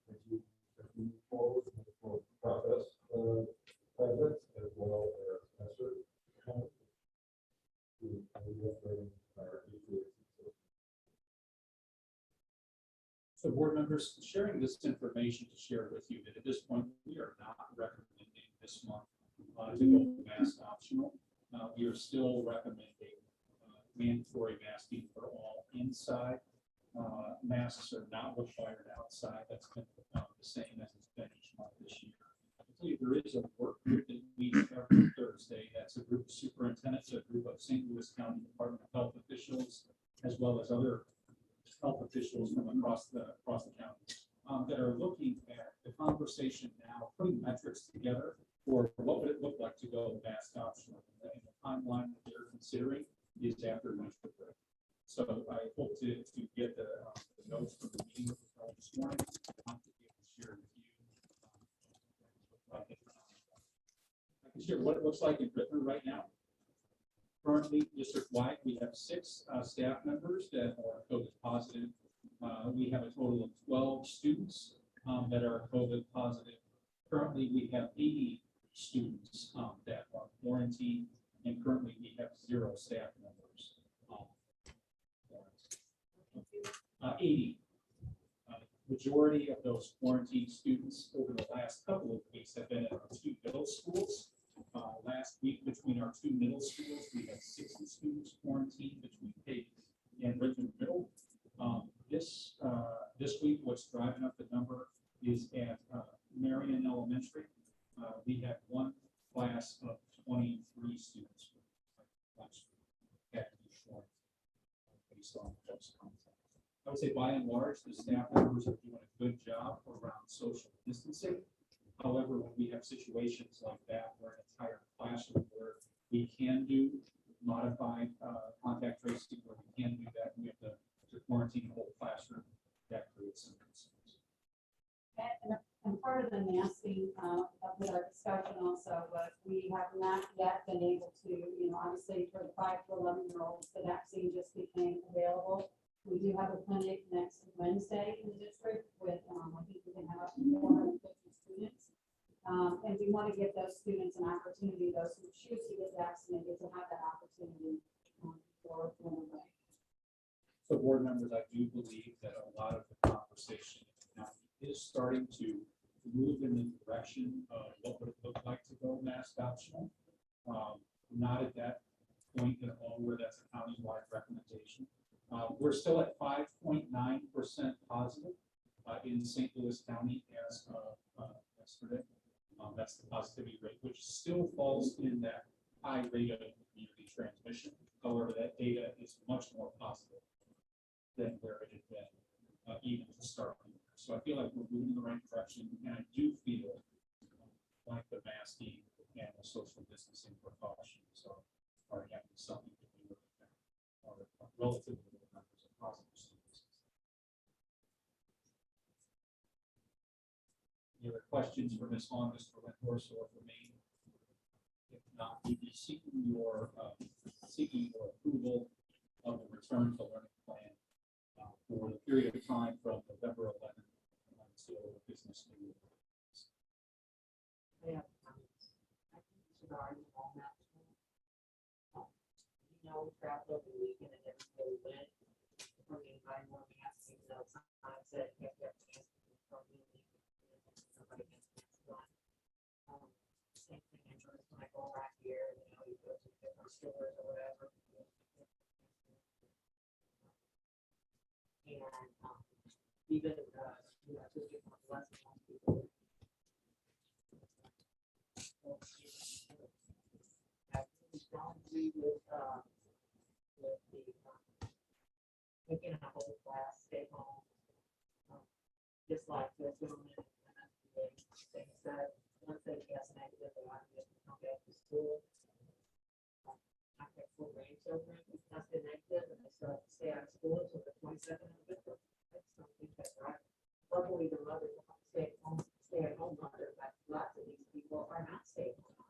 As we move forward for process projects as well as master So board members, sharing this information to share with you that at this point, we are not recommending this month to go mask optional. We are still recommending mandatory masking for all inside. Masks are not required outside. That's been the same as it's been each month this year. I tell you, there is a work group that meets every Thursday. That's a group of superintendents, a group of St. Louis County Department of Health officials, as well as other health officials from across the county that are looking at the conversation now, putting metrics together for what would it look like to go mask optional. And the timeline that they're considering is after winter break. So I hope to get the notes from the meeting this morning. To be able to share with you. I can share what it looks like in Ritenour right now. Currently, district-wide, we have 6 staff members that are COVID positive. We have a total of 12 students that are COVID positive. Currently, we have 80 students that are quarantined, and currently we have 0 staff members. 80. Majority of those quarantined students over the last couple of weeks have been at our 2 middle schools. Last week, between our 2 middle schools, we had 60 students quarantined between Page and Ritenour Middle. This week, what's driving up the number is at Marion Elementary. We had 1 class of 23 students last week. Had to be short. would say by and large, the staff members are doing a good job around social distancing. However, when we have situations like that, where an entire classroom where we can do modified contact tracing, where we can do that, we have to quarantine the whole classroom, that creates some concerns. And part of the masking, with our discussion also, was we have not yet been able to, obviously for the 5 to 11-year-olds, the vaccine just became available. We do have a clinic next Wednesday in the district with, I think we can have up to 450 students. And we want to give those students an opportunity, those who choose to get vaccinated, to have that opportunity for one way. So board members, I do believe that a lot of the conversation now is starting to move in the direction of what would it look like to go mask optional. Not at that point at all where that's a county-wide recommendation. We're still at 5.9% positive in St. Louis County as of yesterday. That's the positivity rate, which still falls in that high rate of community transmission. However, that data is much more positive than where it had been even to start the year. So I feel like we're moving in the right direction, and I do feel like the masking and the social distancing precautions are having something to do with that, or relatively low numbers of positive students. Any other questions for Ms. Hahn, Mr. Wentworth, or for me? If not, we'd be seeking your approval of the return to learning plan for the period of time from November 11th until the business new year. I have comments. I think we should argue on that. We traveled over the weekend and everybody went. For me, by more masking, sometimes that you have to ask for me. Somebody gets masked on. Same thing in terms when I go back here, you go to different stores or whatever. And even just different lessons on people. I don't agree with the making a whole class stay home. Just like the gentleman they said, once they test negative, they want to come back to school. I have 4 grandchildren who tested negative and they still have to stay out of school until the 22nd of November. That's something that's right. Luckily, the mothers will stay at home mothers, but lots of these people are not staying home.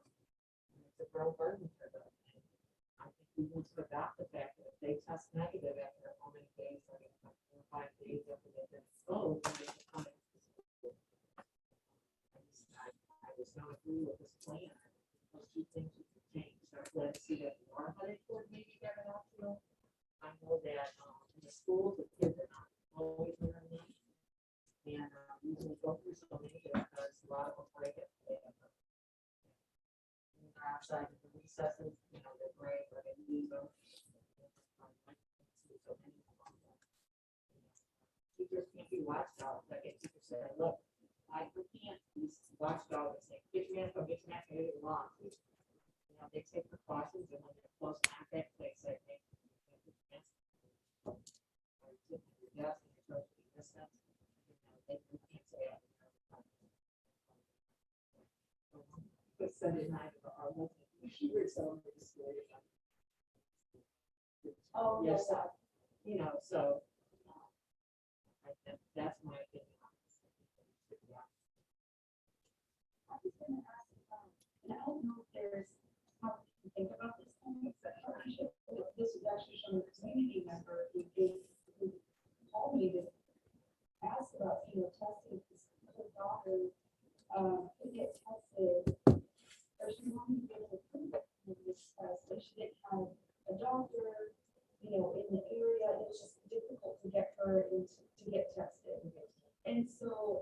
And it's a real burden for them. And I think we need to adopt the fact that if they test negative after how many days, I mean, 4 or 5 days after they've been exposed, then they can come back to school. I just don't agree with this plan. Those 2 things we can change. So I'm glad to see that we are headed toward maybe that optional. I know that in the schools, the kids are not always learning. And usually go through so many because a lot of them break it. They're outside in the recesses, they break or they lose them. Teachers can't be watchdogs. Like if teachers say, look, we can't be watchdogs and say, get your hands up, get your hands up, get along. They take precautions and when they're close contact, they say, hey, Sunday night of our she was so oh yes, so that's my opinion on this. I was going to ask, and I don't know if there's how to think about this thing, etc. This was actually from a community member who told me to ask about, testing his daughter to get tested. Or she wanted to get approved in this test, but she didn't have a doctor, in the area. It was just difficult to get her to get tested. And so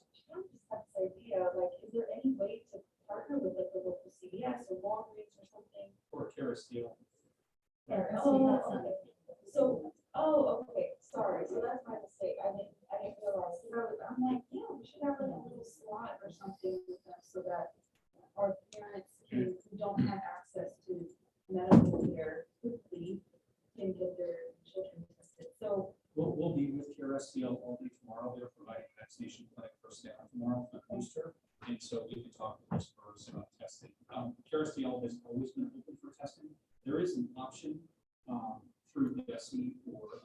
she kind of just had this idea, like, is there any way to partner with like the local CVS or Walgreens or something? Or Caristeel. Okay, sorry. So that's my mistake. I didn't realize. I'm like, yeah, we should have like a little slot or something with them so that our parents who don't have access to medical care quickly can get their children tested. So We'll be Hill Albany tomorrow. They're providing a vaccination clinic for staff tomorrow for booster. And so we can talk to this first about testing. KRSDL has always been open for testing. There is an option through DSC for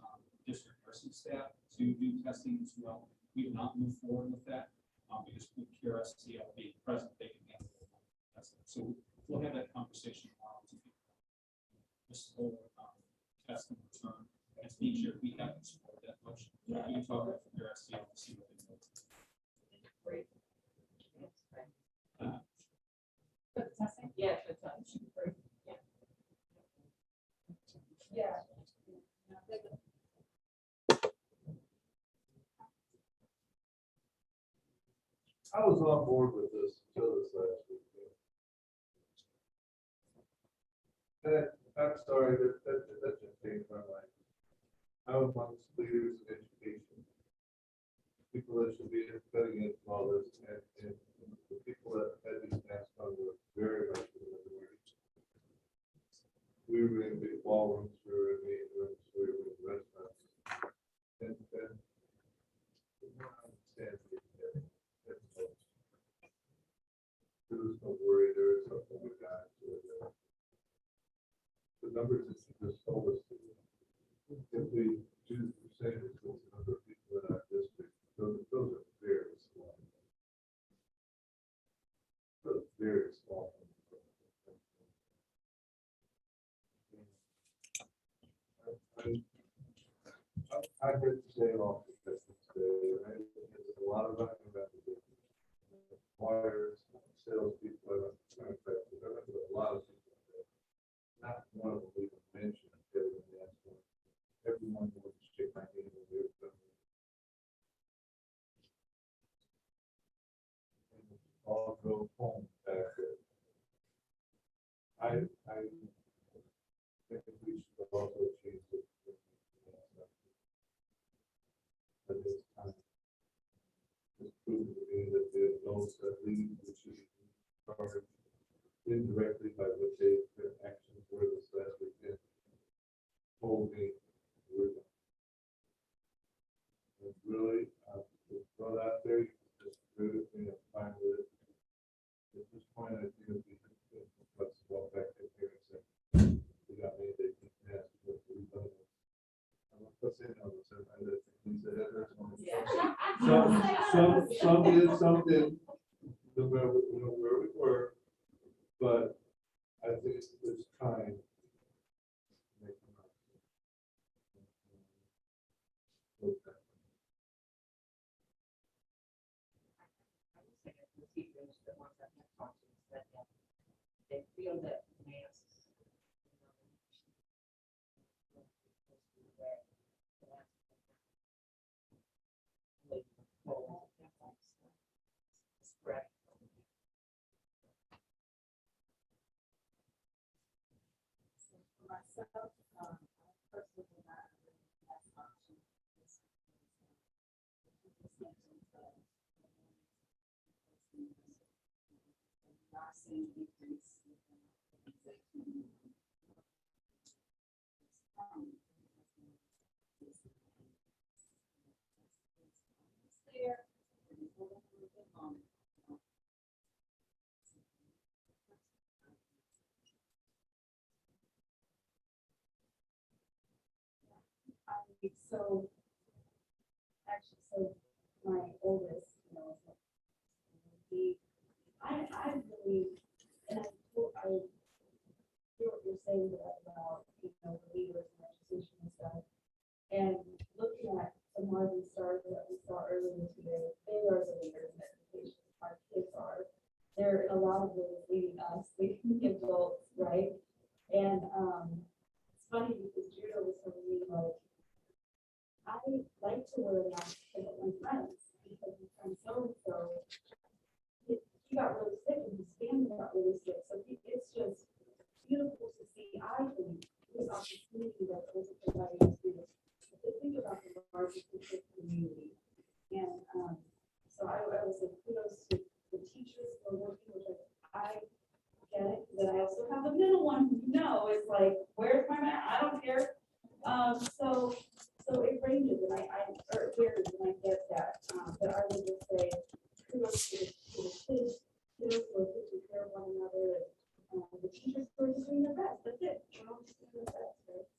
district nursing staff to do testing as well. We've not moved forward with that because with KRSDL being present, they can handle testing. So we'll have that conversation tomorrow to be this whole test and return. As feature, we haven't supported that much. We can talk about KRSDL to see what they know. Great. But the testing, Yeah, that's great. yeah. I was on board with this until this last week. And I'm sorry, that just changed my mind. I was amongst leaders in education, people that should be cutting edge of all this, and the people that had these masks on were very much in the minority. We were in big ballrooms, we were in meeting rooms, we were in restaurants. And I understand there was no worry, there was something we got. The numbers that you just told us, if we do the same as those other people in our district, those are very small. Those are very small. I heard you say off the Christmas Day, right? There's a lot of lawyers, salespeople, a lot of people there. Not one of them even mentioned everyone else. Everyone would shake my hand when they were done. All drove home back there. I think we should also change it. But it's time. It's proven to me that there are those that lead, which is charged indirectly by what their actions were this last weekend. Told me we're done. And really, brought out there, just good, fine with it. At this point, I think it'd be let's walk back in here and say, we got me, they can ask what we've done. Let's say no, let's say, I think he said that. Some did, some didn't, where we were, but I think it's time. They feel that masks. Spread. Myself, personally, not as option. Not seeing decrease. So, actually, so my oldest, I believe, and I hear what you're saying about, the leaders in education and stuff. And looking at the Marvin stars that we saw earlier today, they are the leaders in education. Our kids are. They're a lot of ways leading us, leading the adults, right? And it's funny because Judah was telling me, like, I like to wear a mask to my friends because my friend so-and-so, he got really sick and his family got really sick. So it's just beautiful to see, I think, this opportunity that was provided to students to think about the larger community I get that, but I would just say, kudos to the kids, kudos for taking care of one another, and the teachers for doing their best, that's it. We're all just doing their best, right?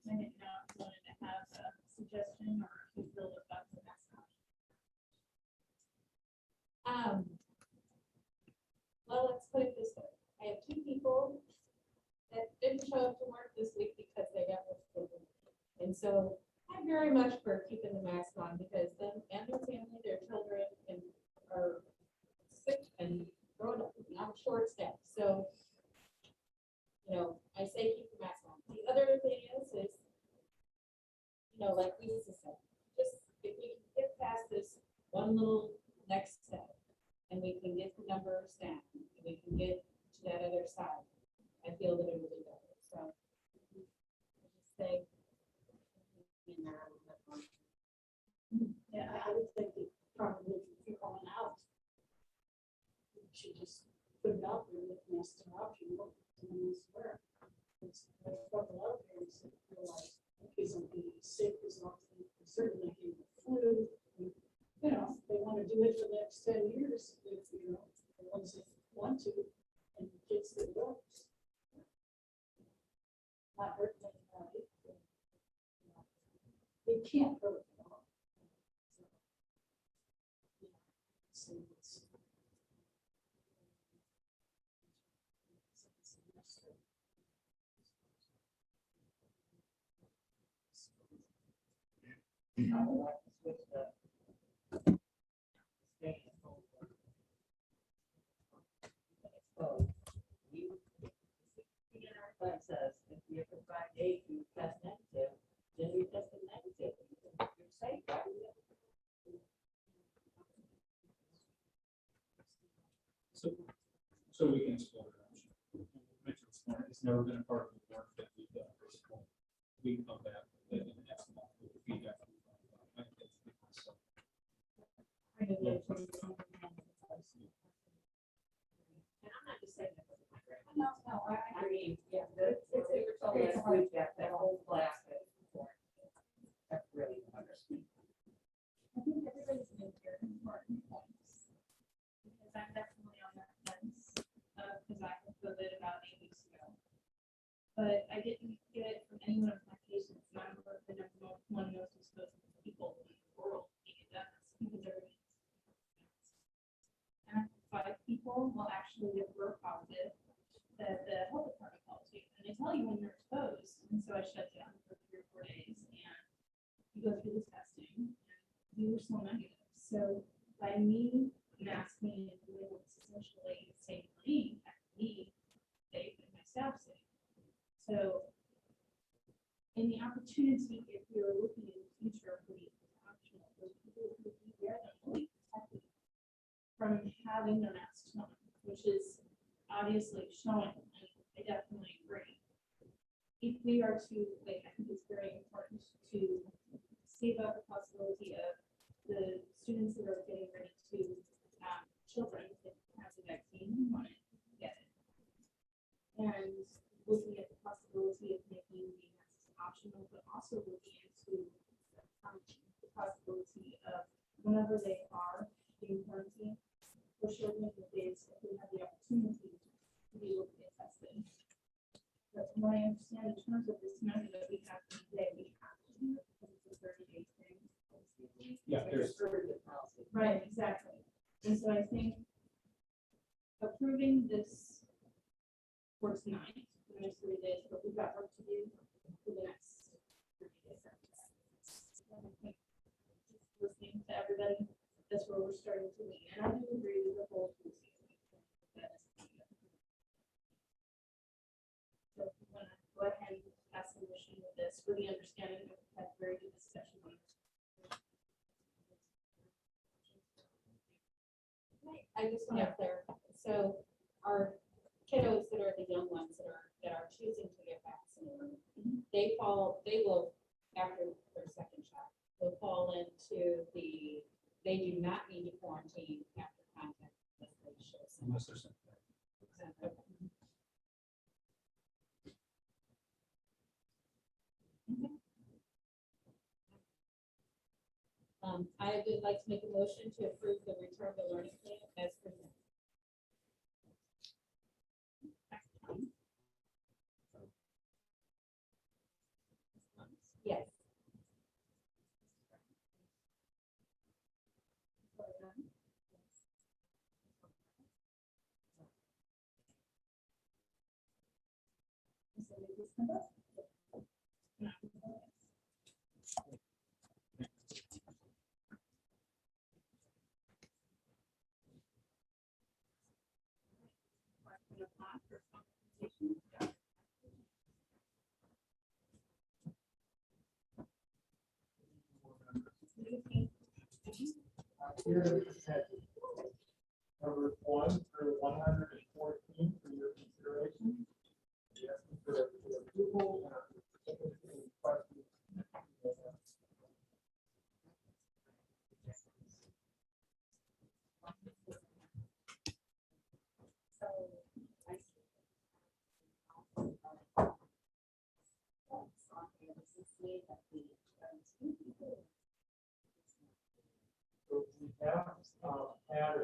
I didn't know if you wanted to have a suggestion or if you feel that that's the best option. Well, let's put it this way. I have 2 people that didn't show up to work this week because they got their children. And so I'm very much for keeping the mask on because them and their family, their children are sick and grown up. And I'm short staffed. So, I say keep the mask on. The other thing is, like Lisa said, just if we can get past this one little next step and we can get the number of staff and we can get to that other side, I feel that it will be better. So I just say, Yeah, I would think that probably if you're going out, you should just put it out there with next option, look, and swear. It's a lot of parents that realize kids will be sick as long as they certainly get the flu. They want to do it for the next 10 years, if, the ones that want to, and the kids that don't. Not hurting anybody. It can't hurt at all. So it's. I would like to switch the stay at home. So it says if you for 5 days you test negative, then you tested negative. You're safe, right? So we can explore it. It's never been a part of the work that we've done. We can come back and ask them with the feedback. I think that's good. So, and I'm not just saying that. No, I mean, yeah, they were told last week that whole class that before. That's really understood. I think everybody's made their important points. Because I'm definitely on that fence, because I had COVID about 8 weeks ago. But I didn't get it from any one of my patients, and I'm the number one most exposed people in the world being done this, because everybody's. And 5 people will actually get positive that the health department calls you, and they tell you when you're exposed. And so I shut down for 3 or 4 days, and you go through the testing, and we were still negative. So by me masking and doing what's essentially saving me, me safe and my staff safe. So in the opportunity, if you're looking in the future for the optional, those people who be there that will be protected from having their masks on, which is obviously showing, and I definitely agree. If we are to, like, I think it's very important to save up the possibility of the students that are getting ready to, children that have the vaccine and want to get it. And looking at the possibility of making the masks optional, but also looking into the possibility of whenever they are being quarantined, for shortening the days if we have the opportunity to be able to get tested. But from what I understand, in terms of this measure that we have today, we have to do it because it's a 30-day thing. yeah, there's Right, exactly. And so I think approving this for tonight, for the next 3 days, but we've got work to do for the next 30 days. And I think just listening to everybody, that's where we're starting to lean. And I do agree with the whole. So if you want to go ahead and pass a motion with this, with the understanding that we've had very good discussion on it. I just want to clarify. So our kiddos that are the young ones that are choosing to get vaccinated, they will, after their second shot, will fall into they do not need to quarantine after contact unless they show some. Unless there's something. I would like to make a motion to approve the return to learning plan as presented. Yes. Here is number 1 through 114 for your consideration. Yes, for approval and questions. So we have had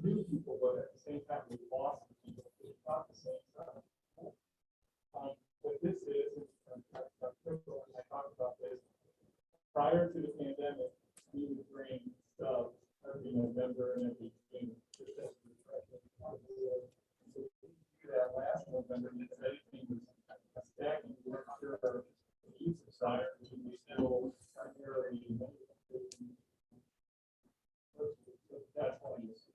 new people, but at the same time, we've lost some people. It's not the same stuff. What this is, I talked about this, prior to the pandemic, we would bring stuff every November and every June. So we did that last November, and everything was stacking. We weren't sure our needs of science, we still primarily. That's why you see.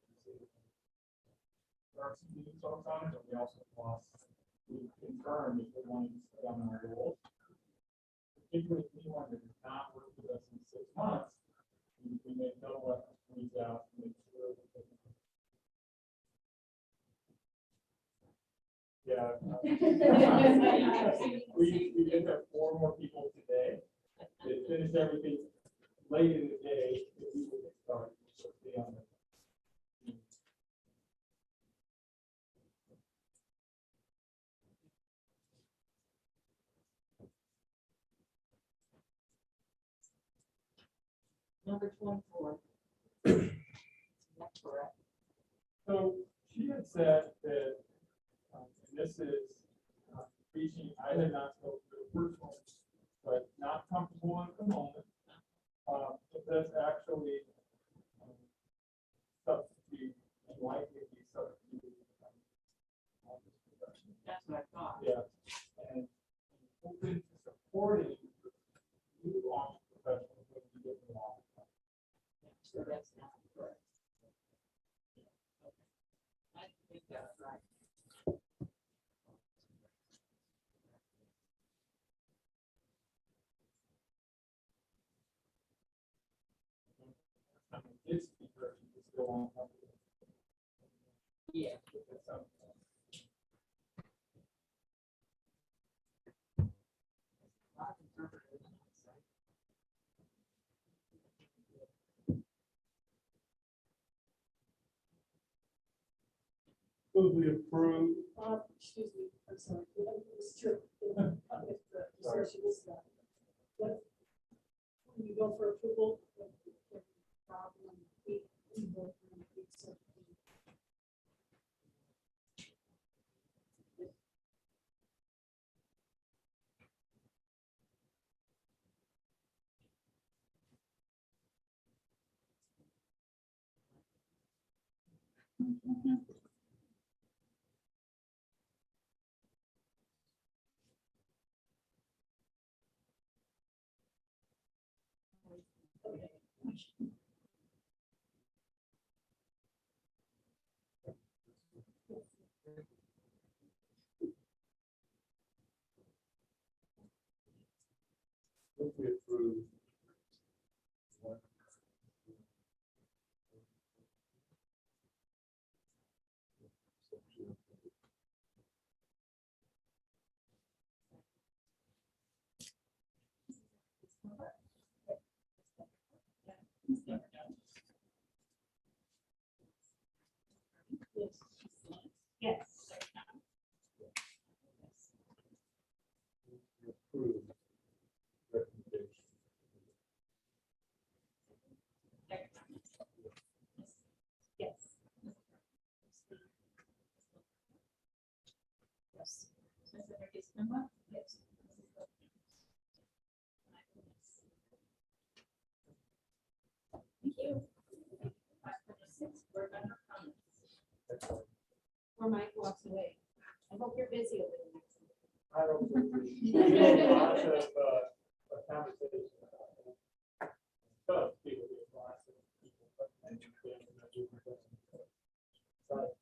There are some new folks on it, but we also lost. We confirmed if we wanted to stay on our goals. Particularly if anyone that has not worked with us in 6 months, we may know what reach out to make sure that they can. Yeah. We did have 4 more people today. They finished everything late in the day, if we would get started. So stay on the. Number 24. That's correct. So she had said that, and this is reaching, I had not spoken to the first one, but not comfortable at the moment. But that's actually substitute and likely be substitute. That's what I thought. Yeah, and open to supporting new office professionals when you get them off. So that's not correct. I think that's right. It's because you can still on. Yeah. Will be approved. Excuse me, I'm sorry, it's true. When you go for approval, Will be approved. Emma? Yes. Thank you. 5.6, board member comments. Or Mike walks away. I hope you're busy over the next. I don't think there's lots of conversation. But people get lots of people. But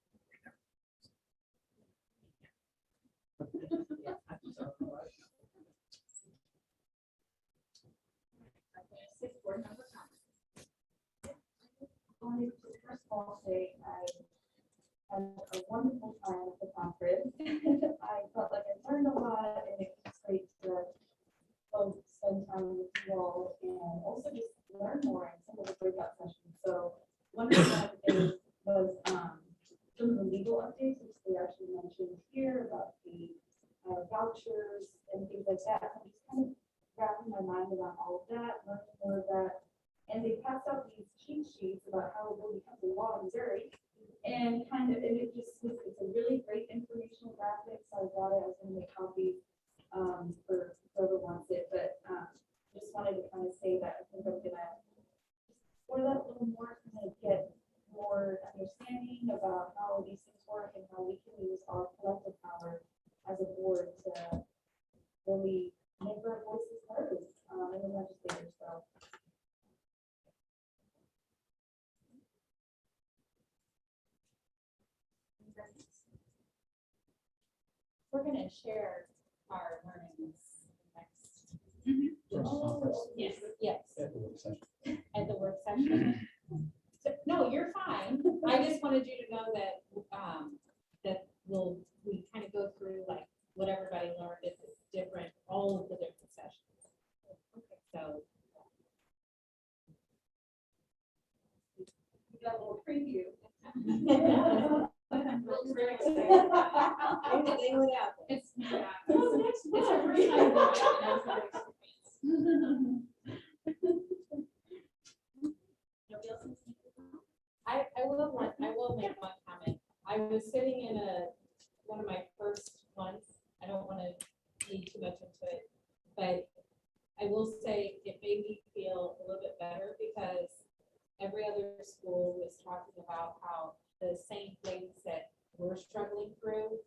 Six board member comments. I wanted to first of all say I had a wonderful time at the conference. I felt like I learned a lot and it was great to both spend time with you all and also just learn more in some of the breakout sessions. So one of the things was some of the legal updates, which they actually mentioned here about the vouchers and things like that. I'm just kind of wrapping my mind around all of that, learning more of that. And they passed out these cheat sheets about how it will become a law in Missouri. And kind of, and it just was, it's a really great informational graphic. So I thought I was going to make copies for whoever wants it. But just wanted to kind of say that I think I'm going to explore that a little more, kind of get more understanding about how these things work and how we can use our collective power as a board to really make our voices heard in the legislature. So. We're gonna share our learnings next. Yes, yes, At the work session. at the work session. So, no, you're fine. I just wanted you to know that, that we kind of go through like what everybody learned at the different, all of the different sessions. So. We got a little preview. I'm very excited. It's, yeah, it's a first time going, and it's an experience. Nobody else has anything? I will make one comment. I was sitting in one of my first ones. I don't want to lead too much into it, but I will say it made me feel a little bit better because every other school was talking about how the same things that we're struggling through.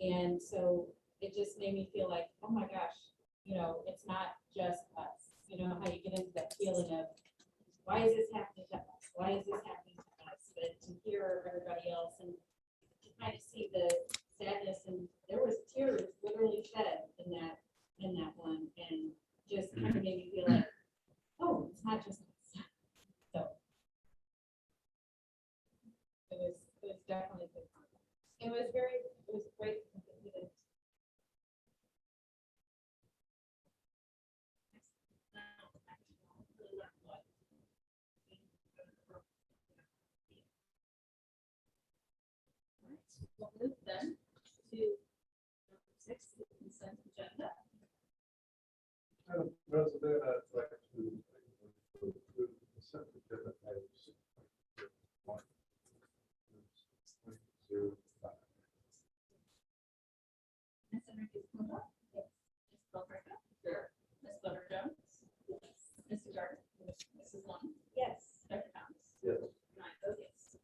And so it just made me feel like, oh my gosh, it's not just us. You know, how you get into that feeling of, why is this happening to us? Why is this happening to us? But to hear everybody else and to kind of see the sadness, and there was tears literally shed in that one, and just kind of made me feel like, oh, it's not just us. So it was definitely good. It was great. We'll move then to number 6, the consent agenda. Madam President, I'd like to approve the consent agenda items. 1-0-5. Ms. Enriquez Pinto? Yes. Ms. Beltran? Sure. Ms. Glover Jones? Yes. Mr. Gardner? Mrs. Long? Yes. Dr. Thomas? Yes. And I vote yes.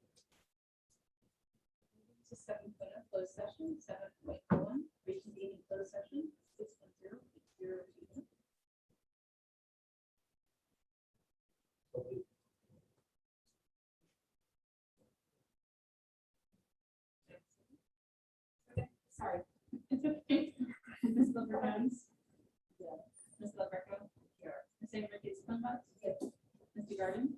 To 7.0 closed session, 7.1, reconvening closed session, 6.0, 0.2. Okay, sorry. It's okay. Ms. Glover Jones? Yes. Ms. Glover Here. Ms. Enriquez Pinto? Yes. Mr. Garden?